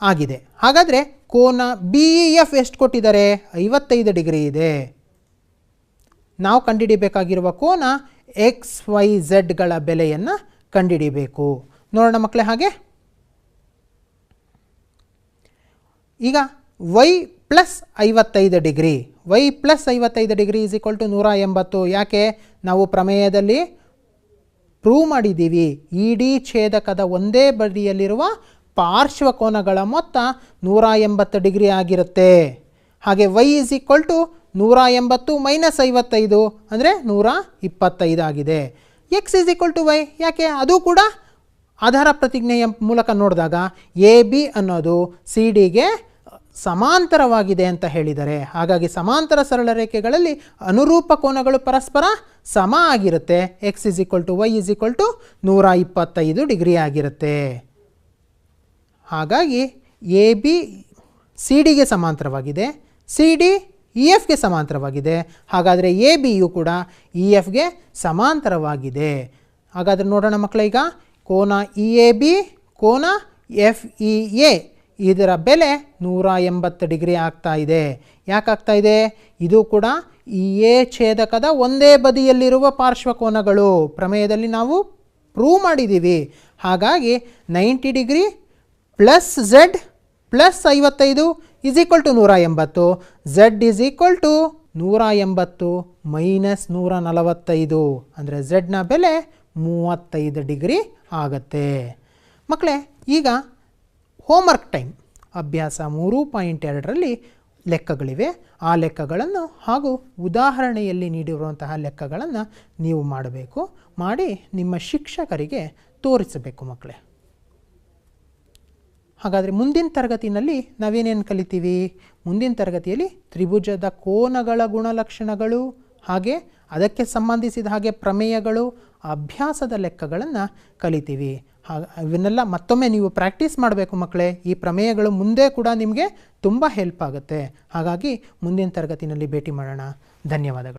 ಆಗಿದೆ. ಹಾಗಾದರೆ ಕೋನ ಬಿ ಇ ಎಫ್ ಎಷ್ಟು ಕೊಟ್ಟಿದ್ದಾರೆ? 55 ಡಿಗ್ರಿ ಇದೆ. ನಾವು ಕಂಡುಹಿಡಿಯಬೇಕಾಗಿರುವ ಕೋನ ಎಕ್ಸ್ ವೈ ಝೆಡ್ಗಳ ಬೆಲೆಯನ್ನು ಕಂಡುಹಿಡಿಯಬೇಕು. ನೋಡೋಣ ಮಕ್ಕಳೇ. ಹಾಗೆ ಈಗ Y plus 55 degree, Y plus 55 degree is equal to 180. ಯಾಕೆ? ನಾವು ಪ್ರಮೇಯದಲ್ಲಿ ಪ್ರೂವ್ ಮಾಡಿದ್ದೀವಿ ಇಡೀ ಛೇದಕದ ಒಂದೇ ಬದಿಯಲ್ಲಿರುವ ಪಾರ್ಶ್ವ ಕೋನಗಳ ಮೊತ್ತ 180 ಡಿಗ್ರಿ ಆಗಿರುತ್ತೆ. ಹಾಗೆ Y is equal to 180 minus 55 ಅಂದರೆ 125 ಆಗಿದೆ. X is equal to Y. ಯಾಕೆ? ಅದು ಕೂಡ ಆಧಾರ ಪ್ರತಿಜ್ಞೆಯ ಮೂಲಕ ನೋಡಿದಾಗ ಎ ಬಿ ಅನ್ನೋದು ಸಿ ಡಿಗೆ ಸಮಾಂತರವಾಗಿದೆ ಅಂತ ಹೇಳಿದ್ದಾರೆ. ಹಾಗಾಗಿ ಸಮಾಂತರ ಸರಳ ರೇಖೆಗಳಲ್ಲಿ ಅನುರೂಪ ಕೋನಗಳು ಪರಸ್ಪರ ಸಮ ಆಗಿರುತ್ತೆ. X is equal to Y is equal to 125 degree ಆಗಿರುತ್ತೆ. ಹಾಗಾಗಿ ಎ ಬಿ ಸಿ ಡಿಗೆ ಸಮಾಂತರವಾಗಿದೆ, ಸಿ ಡಿ ಇ ಎಫ್ಗೆ ಸಮಾಂತರವಾಗಿದೆ. ಹಾಗಾದರೆ ಎ ಬಿಯು ಕೂಡ ಇ ಎಫ್ಗೆ ಸಮಾಂತರವಾಗಿದೆ. ಹಾಗಾದರೆ ನೋಡೋಣ ಮಕ್ಕಳ, ಈಗ ಕೋನ ಇ ಎ ಬಿ ಕೋನ ಎಫ್ ಇ ಎ ಇದರ ಬೆಲೆ 180 ಡಿಗ್ರಿ ಆಗ್ತಾ ಇದೆ. ಯಾಕಾಗ್ತಾ ಇದೆ? ಇದು ಕೂಡ ಇ ಎ ಛೇದಕದ ಒಂದೇ ಬದಿಯಲ್ಲಿರುವ ಪಾರ್ಶ್ವಕೋನಗಳು ಪ್ರಮೇಯದಲ್ಲಿ ನಾವು ಪ್ರೂವ್ ಮಾಡಿದ್ದೀವಿ. ಹಾಗಾಗಿ 90 degree plus Z plus 55 is equal to 180. Z is equal to 180 minus 145 ಅಂದರೆ ಝೆಡ್ನ ಬೆಲೆ 35 ಡಿಗ್ರಿ ಆಗುತ್ತೆ. ಮಕ್ಕಳೇ, ಈಗ ಹೋಮ್ವರ್ಕ್ ಟೈಮ್ ಅಭ್ಯಾಸ 3.2ರಲ್ಲಿ ಲೆಕ್ಕಗಳಿವೆ. ಆ ಲೆಕ್ಕಗಳನ್ನು ಹಾಗೂ ಉದಾಹರಣೆಯಲ್ಲಿ ನೀಡಿರುವಂತಹ ಲೆಕ್ಕಗಳನ್ನು ನೀವು ಮಾಡಬೇಕು. ಮಾಡಿ ನಿಮ್ಮ ಶಿಕ್ಷಕರಿಗೆ ತೋರಿಸಬೇಕು ಮಕ್ಕಳೇ. ಹಾಗಾದರೆ ಮುಂದಿನ ತರಗತಿಯಲ್ಲಿ ನಾವೇನೇನು ಕಲಿತೀವಿ? ಮುಂದಿನ ತರಗತಿಯಲ್ಲಿ ತ್ರಿಭುಜದ ಕೋನಗಳ ಗುಣಲಕ್ಷಣಗಳು, ಹಾಗೆ ಅದಕ್ಕೆ ಸಂಬಂಧಿಸಿದ ಹಾಗೆ ಪ್ರಮೇಯಗಳು, ಅಭ್ಯಾಸದ ಲೆಕ್ಕಗಳನ್ನು ಕಲಿತೀವಿ. ಇವನ್ನೆಲ್ಲ ಮತ್ತೊಮ್ಮೆ ನೀವು ಪ್ರಾಕ್ಟೀಸ್ ಮಾಡಬೇಕು ಮಕ್ಕಳೇ. ಈ ಪ್ರಮೇಯಗಳು ಮುಂದೆ ಕೂಡ ನಿಮಗೆ ತುಂಬ ಹೆಲ್ಪ್ ಆಗುತ್ತೆ. ಹಾಗಾಗಿ ಮುಂದಿನ ತರಗತಿಯಲ್ಲಿ ಭೇಟಿ ಮಾಡೋಣ. ಧನ್ಯವಾದಗಳು.